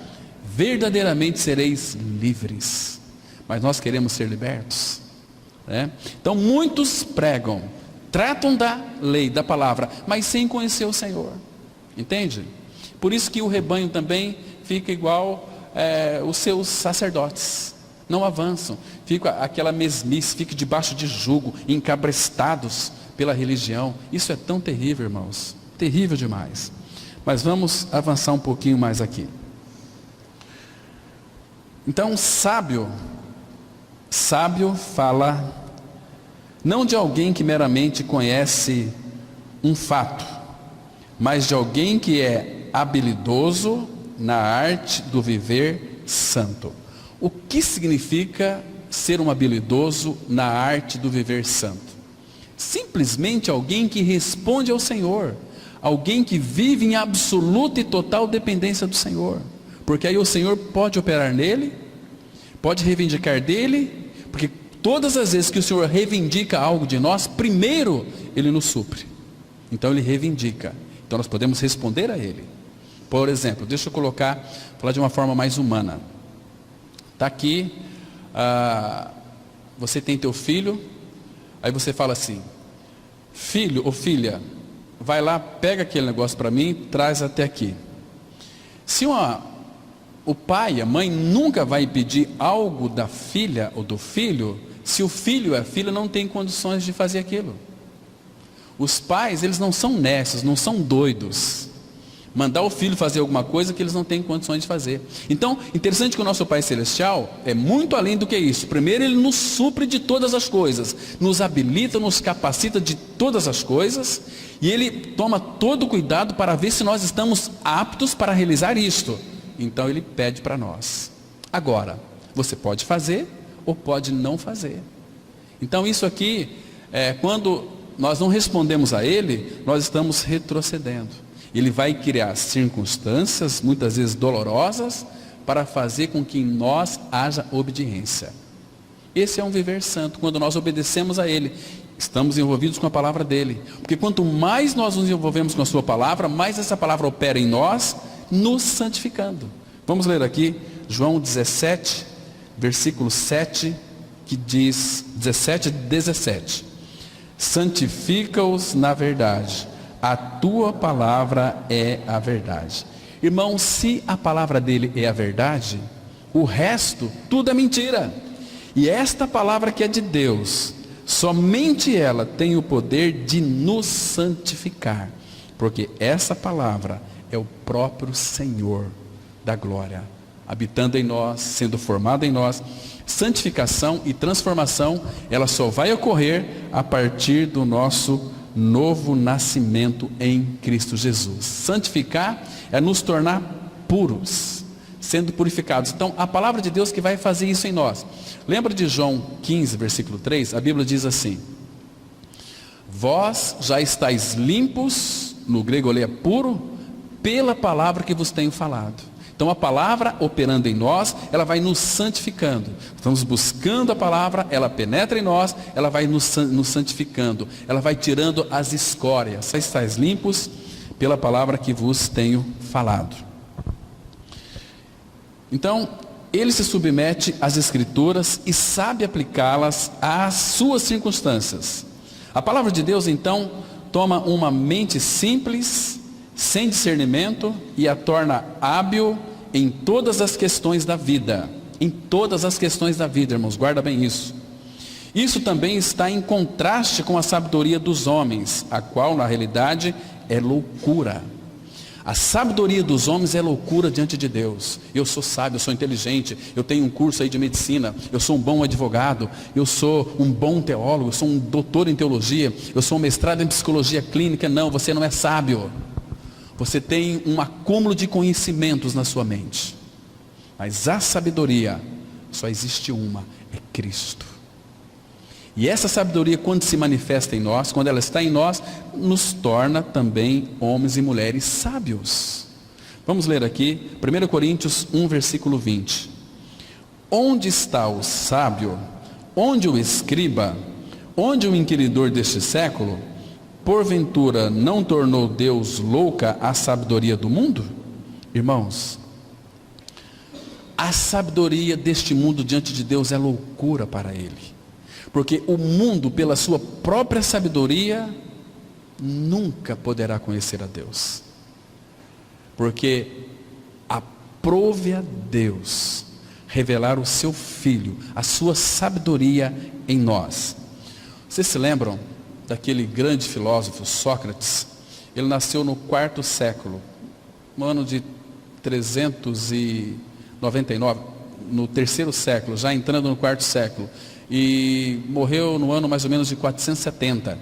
Speaker 1: verdadeiramente sereis livres. Mas nós queremos ser libertos, né? Então muitos pregam, tratam da lei, da palavra, mas sem conhecer o Senhor. Entende? Por isso que o rebanho também fica igual os seus sacerdotes. Não avançam, fica aquela mesmice, fica debaixo de jugo, encabrestados pela religião. Isso é tão terrível, irmãos, terrível demais. Mas vamos avançar um pouquinho mais aqui. Então, sábio fala não de alguém que meramente conhece um fato, mas de alguém que é habilidoso na arte do viver santo. O que significa ser um habilidoso na arte do viver santo? Simplesmente alguém que responde ao Senhor, alguém que vive em absoluta e total dependência do Senhor, porque aí o Senhor pode operar nele, pode reivindicar dele, porque todas as vezes que o Senhor reivindica algo de nós, primeiro Ele nos supre, então Ele reivindica, então nós podemos responder a Ele. Por exemplo, deixa eu falar de uma forma mais humana. Está aqui, você tem teu filho, aí você fala assim: filho ou filha, vai lá, pega aquele negócio para mim, traz até aqui. Se o pai, a mãe nunca vai pedir algo da filha ou do filho, se o filho ou a filha não tem condições de fazer aquilo. Os pais, eles não são nécios, não são doidos, mandar o filho fazer alguma coisa que eles não têm condições de fazer. Então, interessante que o nosso Pai Celestial é muito além do que isso. Primeiro, Ele nos supre de todas as coisas, nos habilita, nos capacita de todas as coisas, e Ele toma todo o cuidado para ver se nós estamos aptos para realizar isto. Então Ele pede para nós. Agora, você pode fazer ou pode não fazer. Então isso aqui, quando nós não respondemos a Ele, nós estamos retrocedendo. Ele vai criar circunstâncias, muitas vezes dolorosas, para fazer com que em nós haja obediência. Esse é um viver santo, quando nós obedecemos a Ele, estamos envolvidos com a palavra dEle. Porque quanto mais nós nos envolvemos com a Sua palavra, mais essa palavra opera em nós, nos santificando. Vamos ler aqui, João 17, versículo 7, que diz, 17 e 17. Santifica-os na verdade. A tua palavra é a verdade. Irmão, se a palavra dele é a verdade, o resto, tudo é mentira. E esta palavra que é de Deus, somente ela tem o poder de nos santificar. Porque essa palavra é o próprio Senhor da glória, habitando em nós, sendo formado em nós. Santificação e transformação, ela só vai ocorrer a partir do nosso novo nascimento em Cristo Jesus. Santificar é nos tornar puros, sendo purificados. Então, a palavra de Deus que vai fazer isso em nós. Lembra de João 15, versículo 3? A Bíblia diz assim: vós já estáis limpos, no grego ali é puro, pela palavra que vos tenho falado. Então a palavra operando em nós, ela vai nos santificando. Estamos buscando a palavra, ela penetra em nós, ela vai nos santificando, ela vai tirando as escórias. Estáis limpos pela palavra que vos tenho falado. Então, ele se submete às escrituras e sabe aplicá-las às suas circunstâncias. A palavra de Deus então toma uma mente simples, sem discernimento, e a torna hábil em todas as questões da vida. Em todas as questões da vida, irmãos, guarda bem isso. Isso também está em contraste com a sabedoria dos homens, a qual na realidade é loucura. A sabedoria dos homens é loucura diante de Deus. Eu sou sábio, eu sou inteligente, eu tenho um curso aí de medicina, eu sou um bom advogado, eu sou um bom teólogo, eu sou um doutor em teologia, eu sou um mestrado em psicologia clínica. Não, você não é sábio. Você tem um acúmulo de conhecimentos na sua mente. Mas a sabedoria, só existe uma, é Cristo. E essa sabedoria, quando se manifesta em nós, quando ela está em nós, nos torna também homens e mulheres sábios. Vamos ler aqui, 1 Coríntios 1, versículo 20. Onde está o sábio? Onde o escriba? Onde o inquiridor deste século? Porventura não tornou Deus louca a sabedoria do mundo? Irmãos, a sabedoria deste mundo diante de Deus é loucura para ele. Porque o mundo, pela sua própria sabedoria, nunca poderá conhecer a Deus. Porque aprove a Deus revelar o seu Filho, a sua sabedoria em nós. Vocês se lembram daquele grande filósofo Sócrates? Ele nasceu no 4º século, no ano de 399, no 3º século, já entrando no 4º século. E morreu no ano mais ou menos de 470.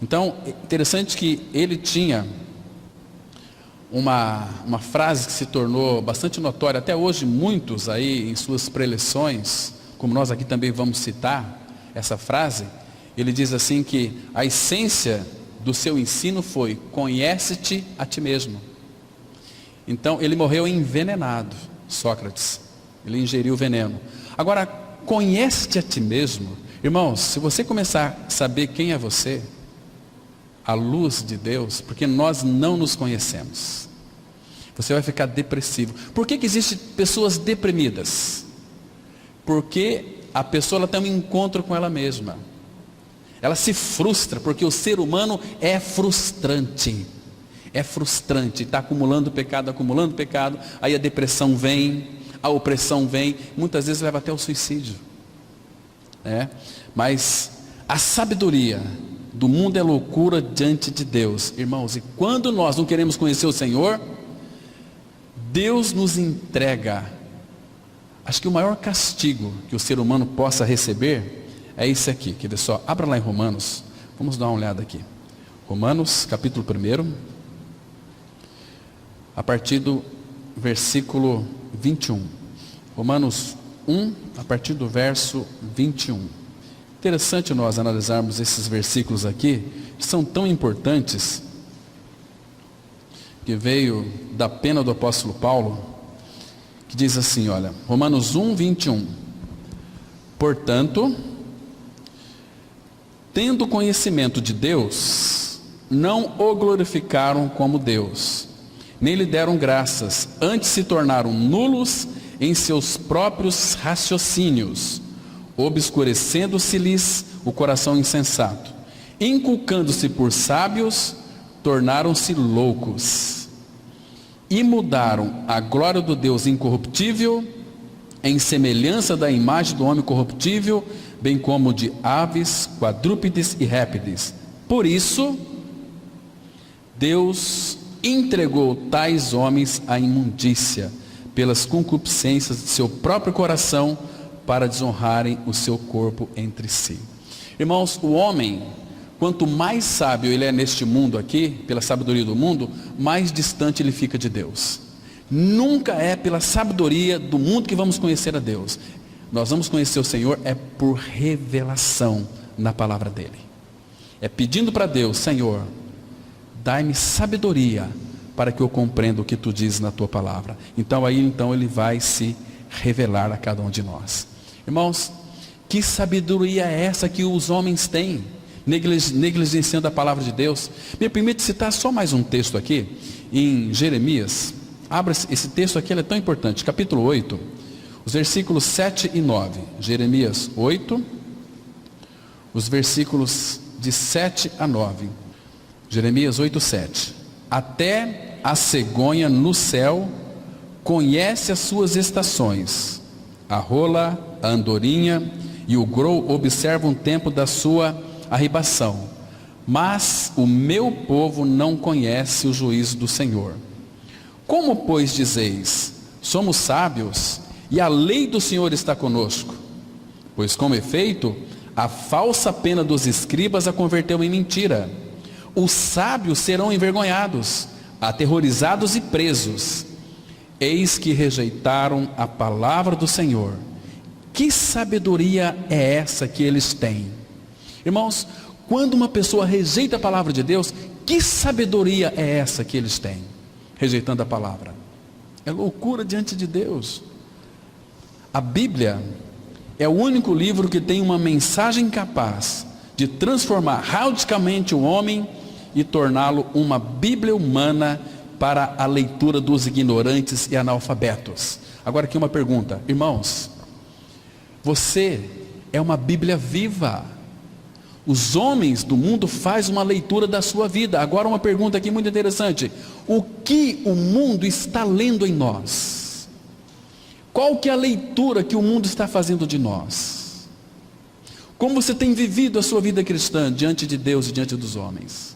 Speaker 1: Então, interessante que ele tinha uma frase que se tornou bastante notória. Até hoje, muitos aí em suas preleções, como nós aqui também vamos citar essa frase, ele diz assim que a essência do seu ensino foi: conhece-te a ti mesmo. Então, ele morreu envenenado, Sócrates. Ele ingeriu veneno. Agora, conhece-te a ti mesmo. Irmãos, se você começar a saber quem é você, à luz de Deus, porque nós não nos conhecemos, você vai ficar depressivo. Por que existem pessoas deprimidas? Porque a pessoa ela tem um encontro com ela mesma. Ela se frustra, porque o ser humano é frustrante. É frustrante, está acumulando pecado, aí a depressão vem, a opressão vem, muitas vezes leva até o suicídio. Mas a sabedoria do mundo é loucura diante de Deus, irmãos. E quando nós não queremos conhecer o Senhor, Deus nos entrega. Acho que o maior castigo que o ser humano possa receber é isso aqui. Quer ver só? Abra lá em Romanos, vamos dar uma olhada aqui. Romanos, capítulo 1, a partir do versículo 21. Romanos 1, a partir do verso 21. Interessante nós analisarmos esses versículos aqui, que são tão importantes, que veio da pena do apóstolo Paulo, que diz assim, olha, Romanos 1, 21. Portanto, tendo conhecimento de Deus, não o glorificaram como Deus, nem lhe deram graças, antes se tornaram nulos em seus próprios raciocínios, obscurecendo-se-lhes o coração insensato, inculcando-se por sábios, tornaram-se loucos, e mudaram a glória do Deus incorruptível em semelhança da imagem do homem corruptível, bem como de aves, quadrúpedes e répteis. Por isso, Deus entregou tais homens à imundícia, pelas concupiscências de seu próprio coração, para desonrarem o seu corpo entre si. Irmãos, o homem, quanto mais sábio ele é neste mundo aqui, pela sabedoria do mundo, mais distante ele fica de Deus. Nunca é pela sabedoria do mundo que vamos conhecer a Deus. Nós vamos conhecer o Senhor é por revelação na palavra dele. É pedindo para Deus, Senhor, dai-me sabedoria para que eu compreenda o que tu dizes na tua palavra. Então ele vai se revelar a cada um de nós. Irmãos, que sabedoria é essa que os homens têm, negligenciando a palavra de Deus? Me permite citar só mais um texto aqui, em Jeremias. Abra esse texto aqui, ele é tão importante, capítulo 8, os versículos 7 e 9. Jeremias 8, os versículos de 7 a 9. Jeremias 8, 7. Até a cegonha no céu conhece as suas estações. A rola, a andorinha e o grou observam o tempo da sua arribação. Mas o meu povo não conhece o juízo do Senhor. Como, pois, dizeis, somos sábios, e a lei do Senhor está conosco? Pois, com efeito, a falsa pena dos escribas a converteu em mentira. Os sábios serão envergonhados, aterrorizados e presos. Eis que rejeitaram a palavra do Senhor. Que sabedoria é essa que eles têm? Irmãos, quando uma pessoa rejeita a palavra de Deus, que sabedoria é essa que eles têm? Rejeitando a palavra. É loucura diante de Deus. A Bíblia é o único livro que tem uma mensagem capaz de transformar radicalmente o homem e torná-lo uma Bíblia humana para a leitura dos ignorantes e analfabetos. Agora aqui uma pergunta, irmãos, você é uma Bíblia viva. Os homens do mundo fazem uma leitura da sua vida. Agora uma pergunta aqui muito interessante, o que o mundo está lendo em nós? Qual que é a leitura que o mundo está fazendo de nós? Como você tem vivido a sua vida cristã diante de Deus e diante dos homens?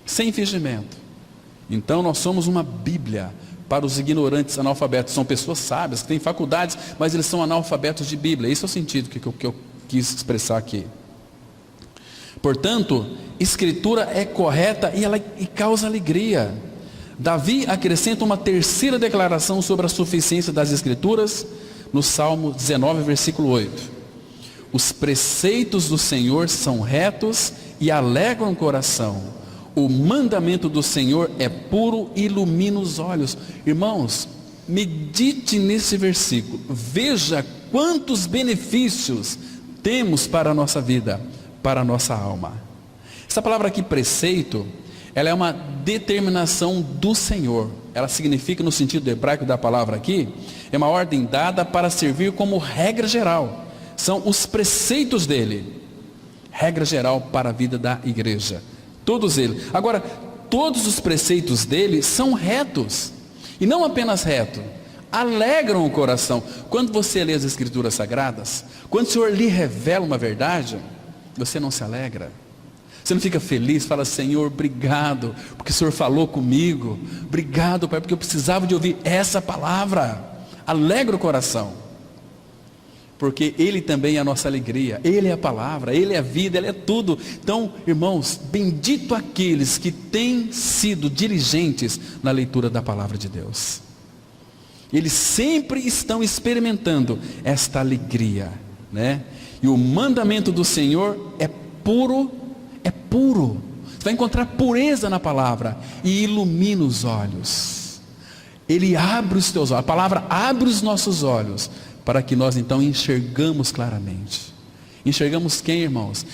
Speaker 1: Sem fingimento. Então nós somos uma Bíblia para os ignorantes analfabetos. São pessoas sábias, que têm faculdades, mas eles são analfabetos de Bíblia. Esse é o sentido que eu quis expressar aqui. Portanto, escritura é correta e ela causa alegria. Davi acrescenta uma terceira declaração sobre a suficiência das escrituras no Salmo 19, versículo 8. Os preceitos do Senhor são retos e alegram o coração. O mandamento do Senhor é puro e ilumina os olhos. Irmãos, medite nesse versículo. Veja quantos benefícios temos para a nossa vida, para a nossa alma. Essa palavra aqui, preceito, ela é uma determinação do Senhor. Ela significa, no sentido hebraico da palavra aqui, é uma ordem dada para servir como regra geral. São os preceitos dele. Regra geral para a vida da igreja. Todos eles. Agora, todos os preceitos dele são retos. E não apenas reto, alegram o coração. Quando você lê as escrituras sagradas, quando o Senhor lhe revela uma verdade, você não se alegra? Você não fica feliz? Fala, Senhor, obrigado, porque o Senhor falou comigo. Obrigado, Pai, porque eu precisava de ouvir essa palavra. Alegra o coração. Porque Ele também é a nossa alegria. Ele é a palavra, Ele é a vida, Ele é tudo. Então, irmãos, bendito aqueles que têm sido diligentes na leitura da palavra de Deus. Eles sempre estão experimentando esta alegria, né? E o mandamento do Senhor é puro. É puro. Você vai encontrar pureza na palavra e ilumina os olhos. Ele abre os teus olhos. A palavra abre os nossos olhos para que nós então enxergamos claramente. Enxergamos quem, irmãos?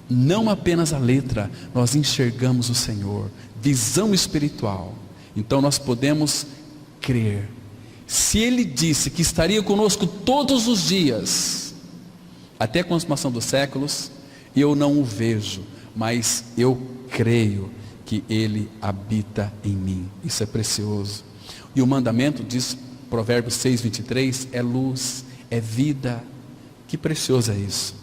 Speaker 1: Não apenas a letra, nós enxergamos o Senhor. Visão espiritual. Então nós podemos crer. Se Ele disse que estaria conosco todos os dias, até a consumação dos séculos, eu não o vejo, mas eu creio que Ele habita em mim. Isso é precioso. E o mandamento, diz Provérbios 6, 23, é luz, é vida. Que precioso é isso.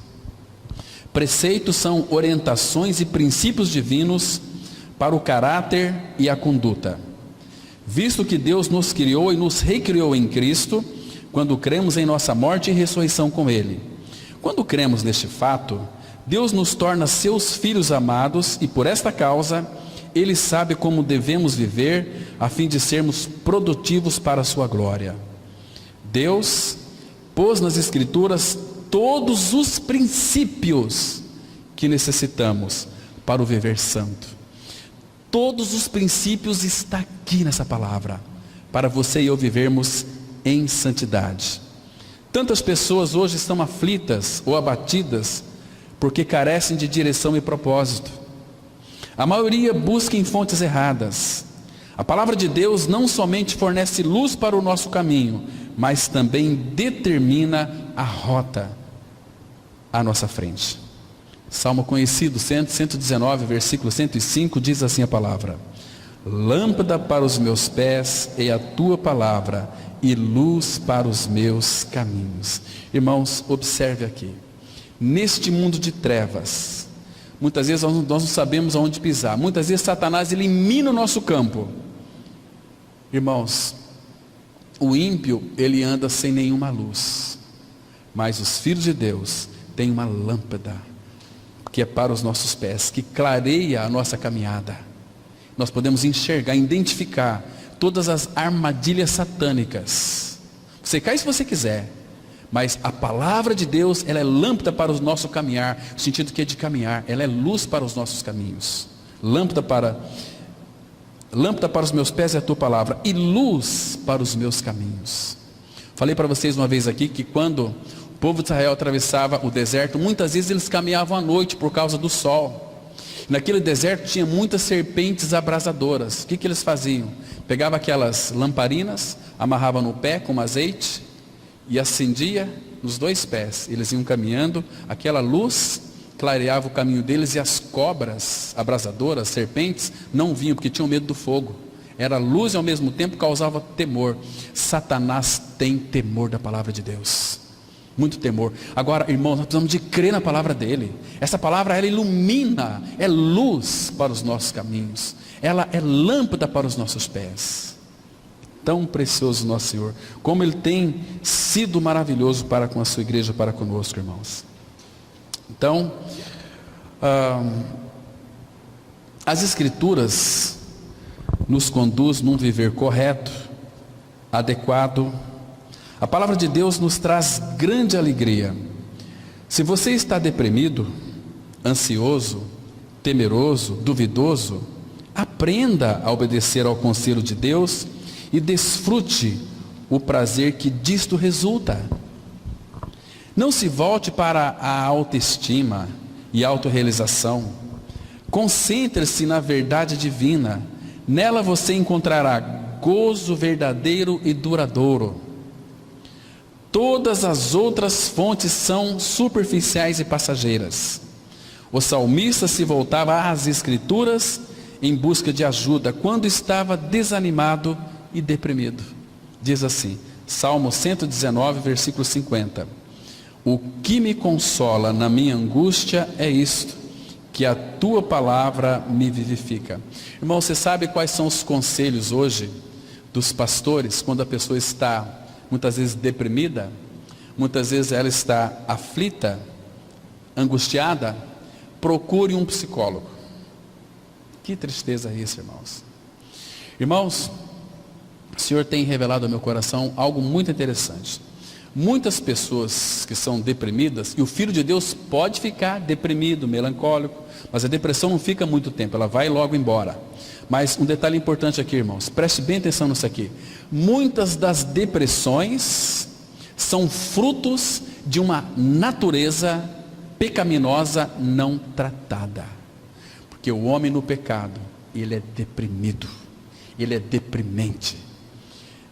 Speaker 1: Preceitos são orientações e princípios divinos para o caráter e a conduta. Visto que Deus nos criou e nos recriou em Cristo, quando cremos em nossa morte e ressurreição com Ele. Quando cremos neste fato, Deus nos torna seus filhos amados e por esta causa, Ele sabe como devemos viver a fim de sermos produtivos para a sua glória. Deus pôs nas Escrituras todos os princípios que necessitamos para o viver santo. Todos os princípios estão aqui nessa palavra, para você e eu vivermos em santidade. Tantas pessoas hoje estão aflitas ou abatidas, porque carecem de direção e propósito. A maioria busca em fontes erradas. A palavra de Deus não somente fornece luz para o nosso caminho, mas também determina a rota à nossa frente. Salmo conhecido, 119, versículo 105, diz assim a palavra: lâmpada para os meus pés é a tua palavra e luz para os meus caminhos. Irmãos, observe aqui, neste mundo de trevas, muitas vezes nós não sabemos aonde pisar, muitas vezes Satanás elimina o nosso campo. Irmãos, o ímpio, ele anda sem nenhuma luz, mas os filhos de Deus têm uma lâmpada, que é para os nossos pés, que clareia a nossa caminhada. Nós podemos enxergar, identificar todas as armadilhas satânicas. Você cai se você quiser, mas a palavra de Deus, ela é lâmpada para o nosso caminhar, no sentido que é de caminhar, ela é luz para os nossos caminhos. Lâmpada para os meus pés é a tua palavra, e luz para os meus caminhos. Falei para vocês uma vez aqui, que quando o povo de Israel atravessava o deserto, muitas vezes eles caminhavam à noite, por causa do sol. Naquele deserto tinha muitas serpentes abrasadoras. O que eles faziam? Pegava aquelas lamparinas, amarrava no pé com azeite, e acendia nos 2 pés. Eles iam caminhando, aquela luz clareava o caminho deles, e as cobras abrasadoras, serpentes, não vinham, porque tinham medo do fogo. Era luz e ao mesmo tempo causava temor. Satanás tem temor da palavra de Deus, muito temor. Agora, irmãos, nós precisamos de crer na palavra dele. Essa palavra, ela ilumina, é luz para os nossos caminhos, ela é lâmpada para os nossos pés. Tão precioso nosso Senhor, como Ele tem sido maravilhoso para com a sua igreja, para conosco, irmãos. Então, as Escrituras nos conduz num viver correto, adequado. A palavra de Deus nos traz grande alegria. Se você está deprimido, ansioso, temeroso, duvidoso, aprenda a obedecer ao conselho de Deus e desfrute o prazer que disto resulta. Não se volte para a autoestima e autorrealização. Concentre-se na verdade divina. Nela você encontrará gozo verdadeiro e duradouro. Todas as outras fontes são superficiais e passageiras. O salmista se voltava às Escrituras em busca de ajuda quando estava desanimado e deprimido. Diz assim, Salmo 119, versículo 50. O que me consola na minha angústia é isto, que a tua palavra me vivifica. Irmão, você sabe quais são os conselhos hoje dos pastores, quando a pessoa está muitas vezes deprimida, muitas vezes ela está aflita, angustiada? Procure um psicólogo. Que tristeza isso, irmãos. Irmãos, o Senhor tem revelado ao meu coração algo muito interessante. Muitas pessoas que são deprimidas, e o Filho de Deus pode ficar deprimido, melancólico, mas a depressão não fica muito tempo, ela vai logo embora. Mas um detalhe importante aqui, irmãos, preste bem atenção nisso aqui. Muitas das depressões são frutos de uma natureza pecaminosa não tratada. Porque o homem no pecado, ele é deprimido, ele é deprimente.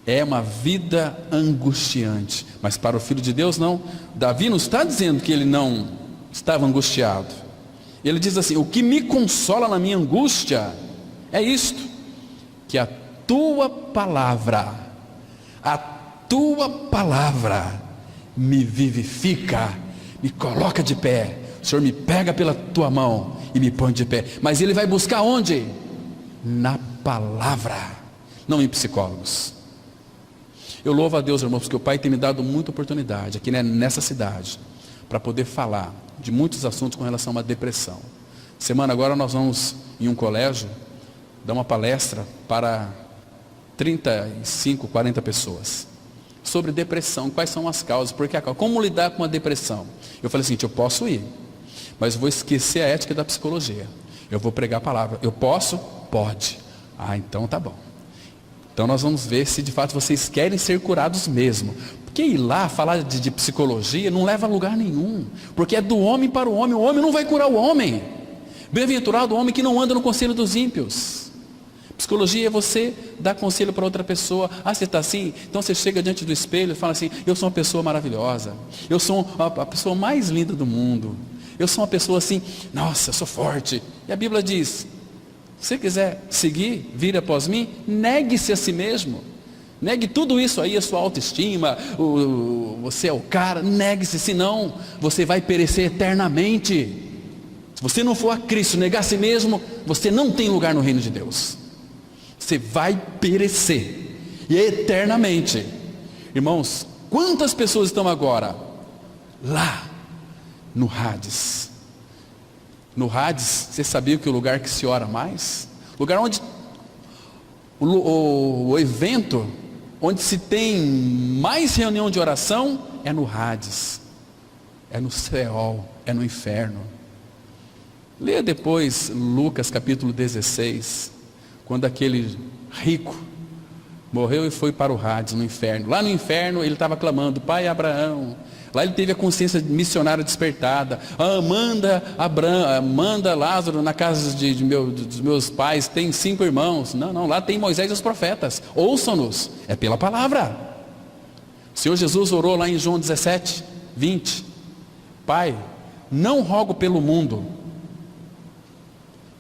Speaker 1: É uma vida angustiante. Mas para o Filho de Deus não. Davi não está dizendo que ele não estava angustiado. Ele diz assim, o que me consola na minha angústia é isto, que a tua palavra me vivifica, me coloca de pé. O Senhor me pega pela tua mão e me põe de pé. Mas ele vai buscar onde? Na palavra, não em psicólogos. Eu louvo a Deus, irmãos, porque o Pai tem me dado muita oportunidade aqui nessa cidade, para poder falar de muitos assuntos com relação a uma depressão. Semana agora nós vamos em um colégio, dar uma palestra para 35, 40 pessoas, sobre depressão, quais são as causas, porque como lidar com a depressão. Eu falei assim, eu posso ir, mas eu vou esquecer a ética da psicologia, eu vou pregar a palavra. Eu posso? Pode. Então tá bom. Então nós vamos ver se de fato vocês querem ser curados mesmo. Porque ir lá falar de psicologia não leva a lugar nenhum. Porque é do homem para o homem não vai curar o homem. Bem-aventurado o homem que não anda no conselho dos ímpios. Psicologia é você dar conselho para outra pessoa. Você está assim? Então você chega diante do espelho e fala assim, eu sou uma pessoa maravilhosa. Eu sou a pessoa mais linda do mundo. Eu sou uma pessoa assim, nossa, eu sou forte. E a Bíblia diz, Se você quiser seguir, vir após mim, negue-se a si mesmo. Negue tudo isso aí, a sua autoestima, você é o cara, negue-se, senão você vai perecer eternamente. Se você não for a Cristo, negar a si mesmo, você não tem lugar no reino de Deus. Você vai perecer, e eternamente. Irmãos, quantas pessoas estão agora lá no Hades? No Hades, você sabia que é o lugar que se ora mais? Lugar onde o evento onde se tem mais reunião de oração é no Hades, é no Seol, é no inferno. Leia depois Lucas capítulo 16, quando aquele rico morreu e foi para o Hades, no inferno. Lá no inferno ele estava clamando, Pai Abraão. Lá ele teve a consciência missionária despertada. Manda Lázaro na casa dos meus pais, tem 5 irmãos. Não, lá tem Moisés e os profetas. Ouçam-nos, é pela palavra. O Senhor Jesus orou lá em João 17, 20. Pai, não rogo pelo mundo,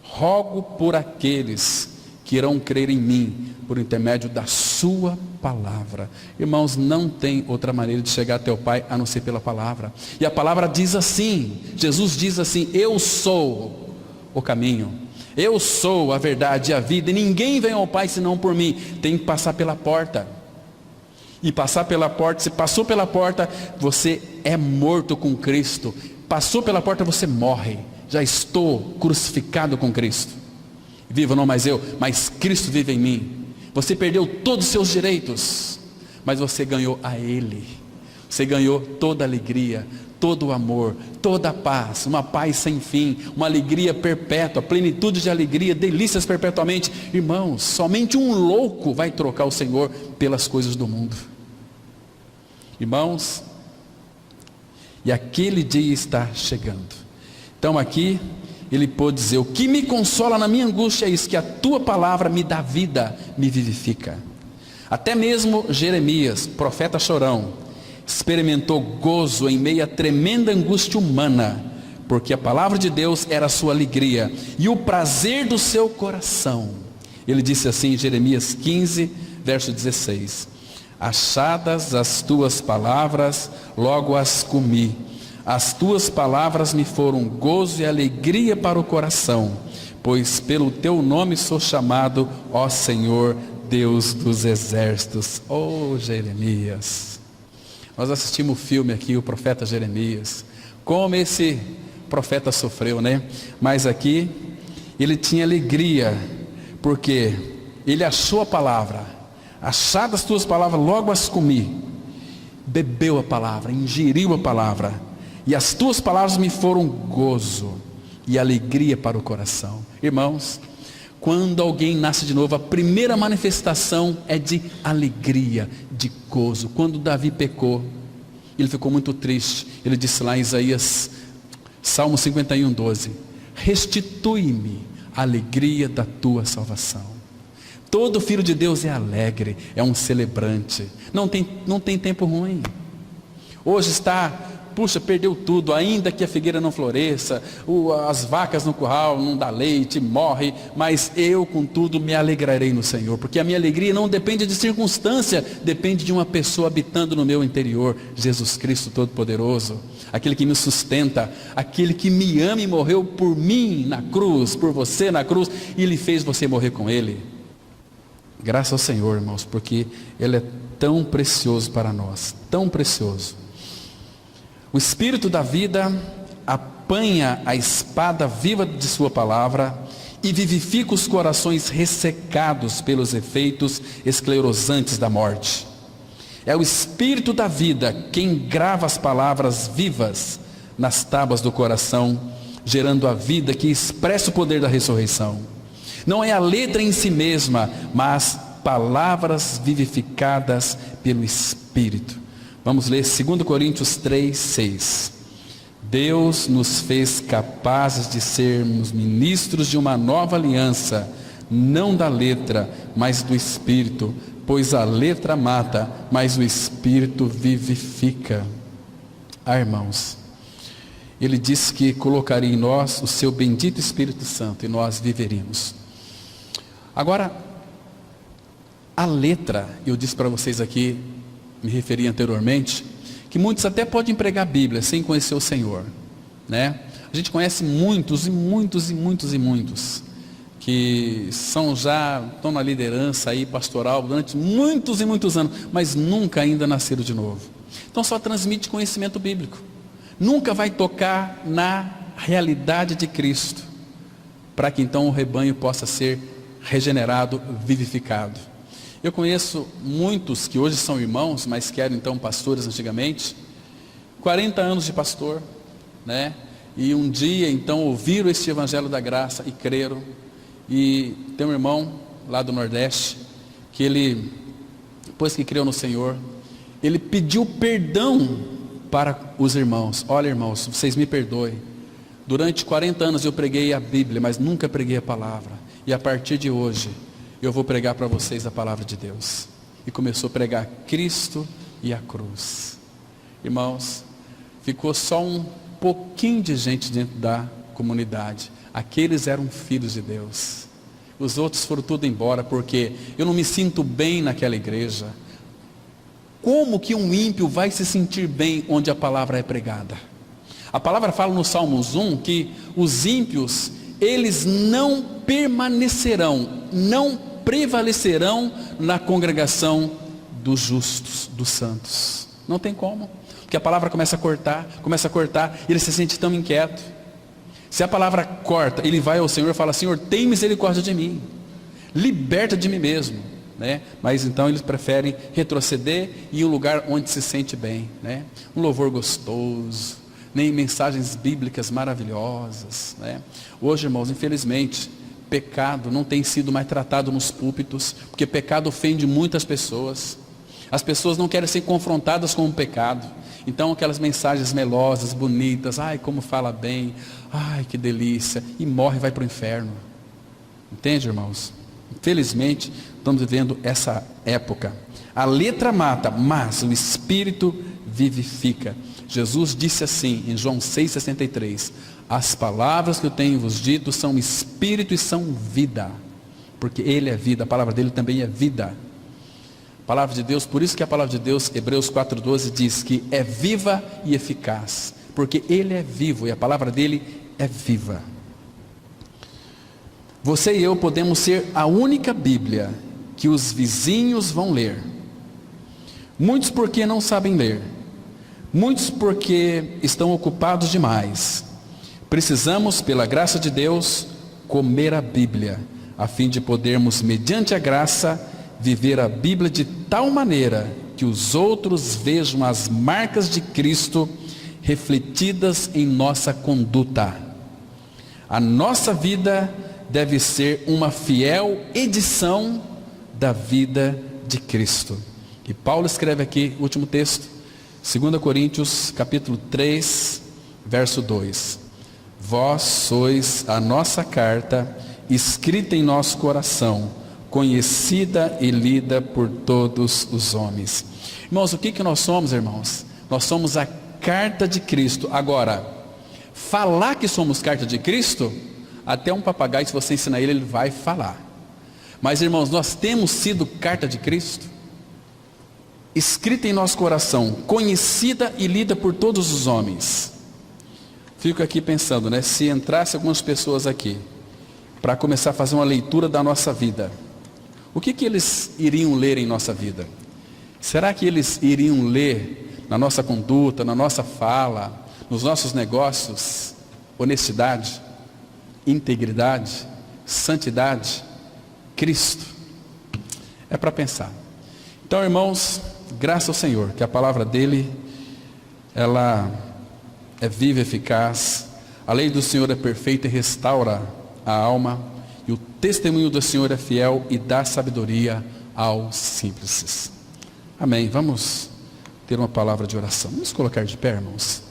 Speaker 1: rogo por aqueles que irão crer em mim, por intermédio da sua palavra. Irmãos, não tem outra maneira de chegar até o Pai, a não ser pela palavra. E a palavra diz assim, Jesus diz assim, eu sou o caminho, eu sou a verdade e a vida, e ninguém vem ao Pai senão por mim. Tem que passar pela porta. E passar pela porta, se passou pela porta, você é morto com Cristo. Passou pela porta, você morre. Já estou crucificado com Cristo. Vivo não mais eu, mas Cristo vive em mim. Você perdeu todos os seus direitos, mas você ganhou a Ele. Você ganhou toda a alegria, todo o amor, toda a paz, uma paz sem fim, uma alegria perpétua, plenitude de alegria, delícias perpetuamente. Irmãos, somente um louco vai trocar o Senhor pelas coisas do mundo. Irmãos, e aquele dia está chegando. Então aqui ele pôde dizer, o que me consola na minha angústia é isso, que a tua palavra me dá vida, me vivifica. Até mesmo Jeremias, profeta chorão, experimentou gozo em meio a tremenda angústia humana, porque a palavra de Deus era a sua alegria, e o prazer do seu coração. Ele disse assim em Jeremias 15, verso 16, achadas as tuas palavras, logo as comi. As tuas palavras me foram gozo e alegria para o coração, pois pelo teu nome sou chamado, ó Senhor, Deus dos exércitos. Oh Jeremias, nós assistimos o filme aqui, o profeta Jeremias, como esse profeta sofreu, né? Mas aqui, ele tinha alegria, porque ele achou a palavra, achadas as tuas palavras, logo as comi, bebeu a palavra, ingeriu a palavra, e as tuas palavras me foram gozo e alegria para o coração. Irmãos, quando alguém nasce de novo, a primeira manifestação é de alegria, de gozo. Quando Davi pecou, ele ficou muito triste. Ele disse lá em Isaías, Salmo 51, 12, restitui-me a alegria da tua salvação. Todo filho de Deus é alegre, é um celebrante, não tem tempo ruim. Hoje está, puxa, perdeu tudo, ainda que a figueira não floresça, as vacas no curral não dá leite, morre, mas eu contudo me alegrarei no Senhor, porque a minha alegria não depende de circunstância, depende de uma pessoa habitando no meu interior, Jesus Cristo Todo-Poderoso, aquele que me sustenta, aquele que me ama e morreu por mim na cruz, por você na cruz, e Ele fez você morrer com Ele. Graças ao Senhor, irmãos, porque Ele é tão precioso para nós, tão precioso. O Espírito da vida apanha a espada viva de sua palavra e vivifica os corações ressecados pelos efeitos esclerosantes da morte. É o Espírito da vida quem grava as palavras vivas nas tábuas do coração, gerando a vida que expressa o poder da ressurreição. Não é a letra em si mesma, mas palavras vivificadas pelo Espírito. Vamos ler 2 Coríntios 3, 6. Deus nos fez capazes de sermos ministros de uma nova aliança, não da letra, mas do Espírito, pois a letra mata, mas o Espírito vivifica. Irmãos, Ele disse que colocaria em nós o seu bendito Espírito Santo e nós viveríamos. Agora, a letra, eu disse para vocês aqui, me referi anteriormente, que muitos até podem pregar a Bíblia sem conhecer o Senhor, né? A gente conhece muitos, que estão na liderança aí pastoral durante muitos e muitos anos, mas nunca ainda nasceram de novo. Então só transmite conhecimento bíblico. Nunca vai tocar na realidade de Cristo, para que então o rebanho possa ser regenerado, vivificado. Eu conheço muitos que hoje são irmãos, mas que eram então pastores antigamente, 40 anos de pastor, né? E um dia então ouviram este evangelho da graça e creram. E tem um irmão lá do Nordeste, que ele, depois que creu no Senhor, ele pediu perdão para os irmãos. Olha, irmãos, vocês me perdoem. Durante 40 anos eu preguei a Bíblia, mas nunca preguei a palavra. E a partir de hoje, eu vou pregar para vocês a palavra de Deus. E começou a pregar Cristo e a cruz. Irmãos, ficou só um pouquinho de gente dentro da comunidade. Aqueles eram filhos de Deus. Os outros foram tudo embora, porque eu não me sinto bem naquela igreja. Como que um ímpio vai se sentir bem onde a palavra é pregada? A palavra fala no Salmos 1 que os ímpios, eles não permanecerão, não prevalecerão na congregação dos justos, dos santos. Não tem como, porque a palavra começa a cortar, e ele se sente tão inquieto. Se a palavra corta, ele vai ao Senhor e fala: Senhor, tem misericórdia de mim, liberta de mim mesmo, né? Mas então eles preferem retroceder e ir um lugar onde se sente bem, né? Um louvor gostoso, nem mensagens bíblicas maravilhosas, né? Hoje, irmãos, infelizmente, pecado não tem sido mais tratado nos púlpitos, porque pecado ofende muitas pessoas. As pessoas não querem ser confrontadas com o pecado. Então aquelas mensagens melosas, bonitas, ai como fala bem, ai que delícia, e morre e vai para o inferno. Entende, irmãos? Infelizmente estamos vivendo essa época. A letra mata, mas o Espírito vivifica. Jesus disse assim em João 6,63: as palavras que eu tenho vos dito são Espírito e são vida, porque Ele é vida, a palavra dele também é vida. Palavra de Deus, por isso que a palavra de Deus, Hebreus 4,12 diz que é viva e eficaz, porque Ele é vivo e a palavra dele é viva. Você e eu podemos ser a única Bíblia que os vizinhos vão ler. Muitos porque não sabem ler, muitos porque estão ocupados demais. Precisamos, pela graça de Deus, comer a Bíblia, a fim de podermos, mediante a graça, viver a Bíblia de tal maneira que os outros vejam as marcas de Cristo refletidas em nossa conduta. A nossa vida deve ser uma fiel edição da vida de Cristo. E Paulo escreve aqui, último texto, 2 Coríntios capítulo 3, verso 2. Vós sois a nossa carta, escrita em nosso coração, conhecida e lida por todos os homens. Irmãos, o que nós somos, irmãos? Nós somos a carta de Cristo. Agora, falar que somos carta de Cristo, até um papagaio, se você ensinar ele, ele vai falar. Mas, irmãos, nós temos sido carta de Cristo, escrita em nosso coração, conhecida e lida por todos os homens. Fico aqui pensando, né? Se entrasse algumas pessoas aqui, para começar a fazer uma leitura da nossa vida, o que eles iriam ler em nossa vida? Será que eles iriam ler na nossa conduta, na nossa fala, nos nossos negócios, honestidade, integridade, santidade, Cristo? É para pensar. Então, irmãos, graças ao Senhor, que a palavra dele, ela é viva e eficaz. A lei do Senhor é perfeita e restaura a alma. E o testemunho do Senhor é fiel e dá sabedoria aos simples. Amém. Vamos ter uma palavra de oração. Vamos colocar de pé, irmãos.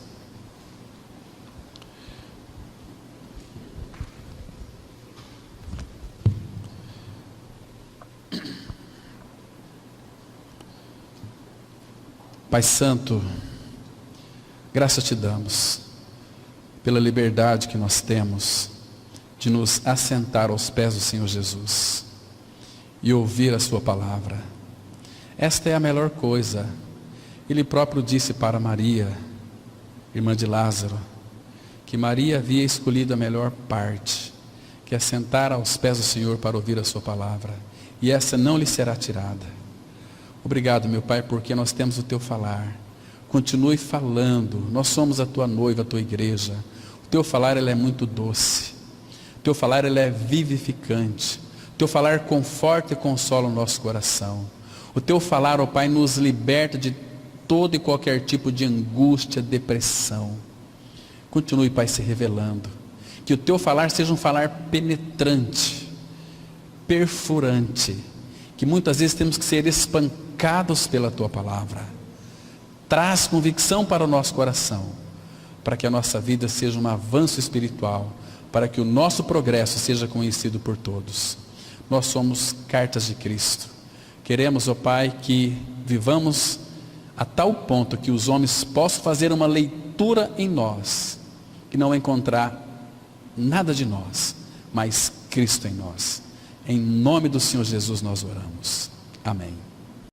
Speaker 1: Pai Santo, graças te damos pela liberdade que nós temos de nos assentar aos pés do Senhor Jesus. e ouvir a sua palavra. Esta é a melhor coisa. Ele próprio disse para Maria, irmã de Lázaro, que Maria havia escolhido a melhor parte, que é sentar aos pés do Senhor para ouvir a sua palavra, e essa não lhe será tirada. Obrigado, meu Pai, porque nós temos o teu falar. Continue falando. Nós somos a tua noiva, a tua igreja. O teu falar, ele é muito doce. O teu falar, ele é vivificante. O teu falar conforta e consola o nosso coração. O teu falar, ó Pai, nos liberta de todo e qualquer tipo de angústia, depressão. Continue, Pai, se revelando. Que o teu falar seja um falar penetrante, perfurante. Que muitas vezes temos que ser espancados pela tua palavra. Traz convicção para o nosso coração, para que a nossa vida seja um avanço espiritual, para que o nosso progresso seja conhecido por todos. Nós somos cartas de Cristo. Queremos, ó Pai, que vivamos a tal ponto que os homens possam fazer uma leitura em nós, e não encontrar nada de nós, mas Cristo em nós. Em nome do Senhor Jesus nós oramos. Amém.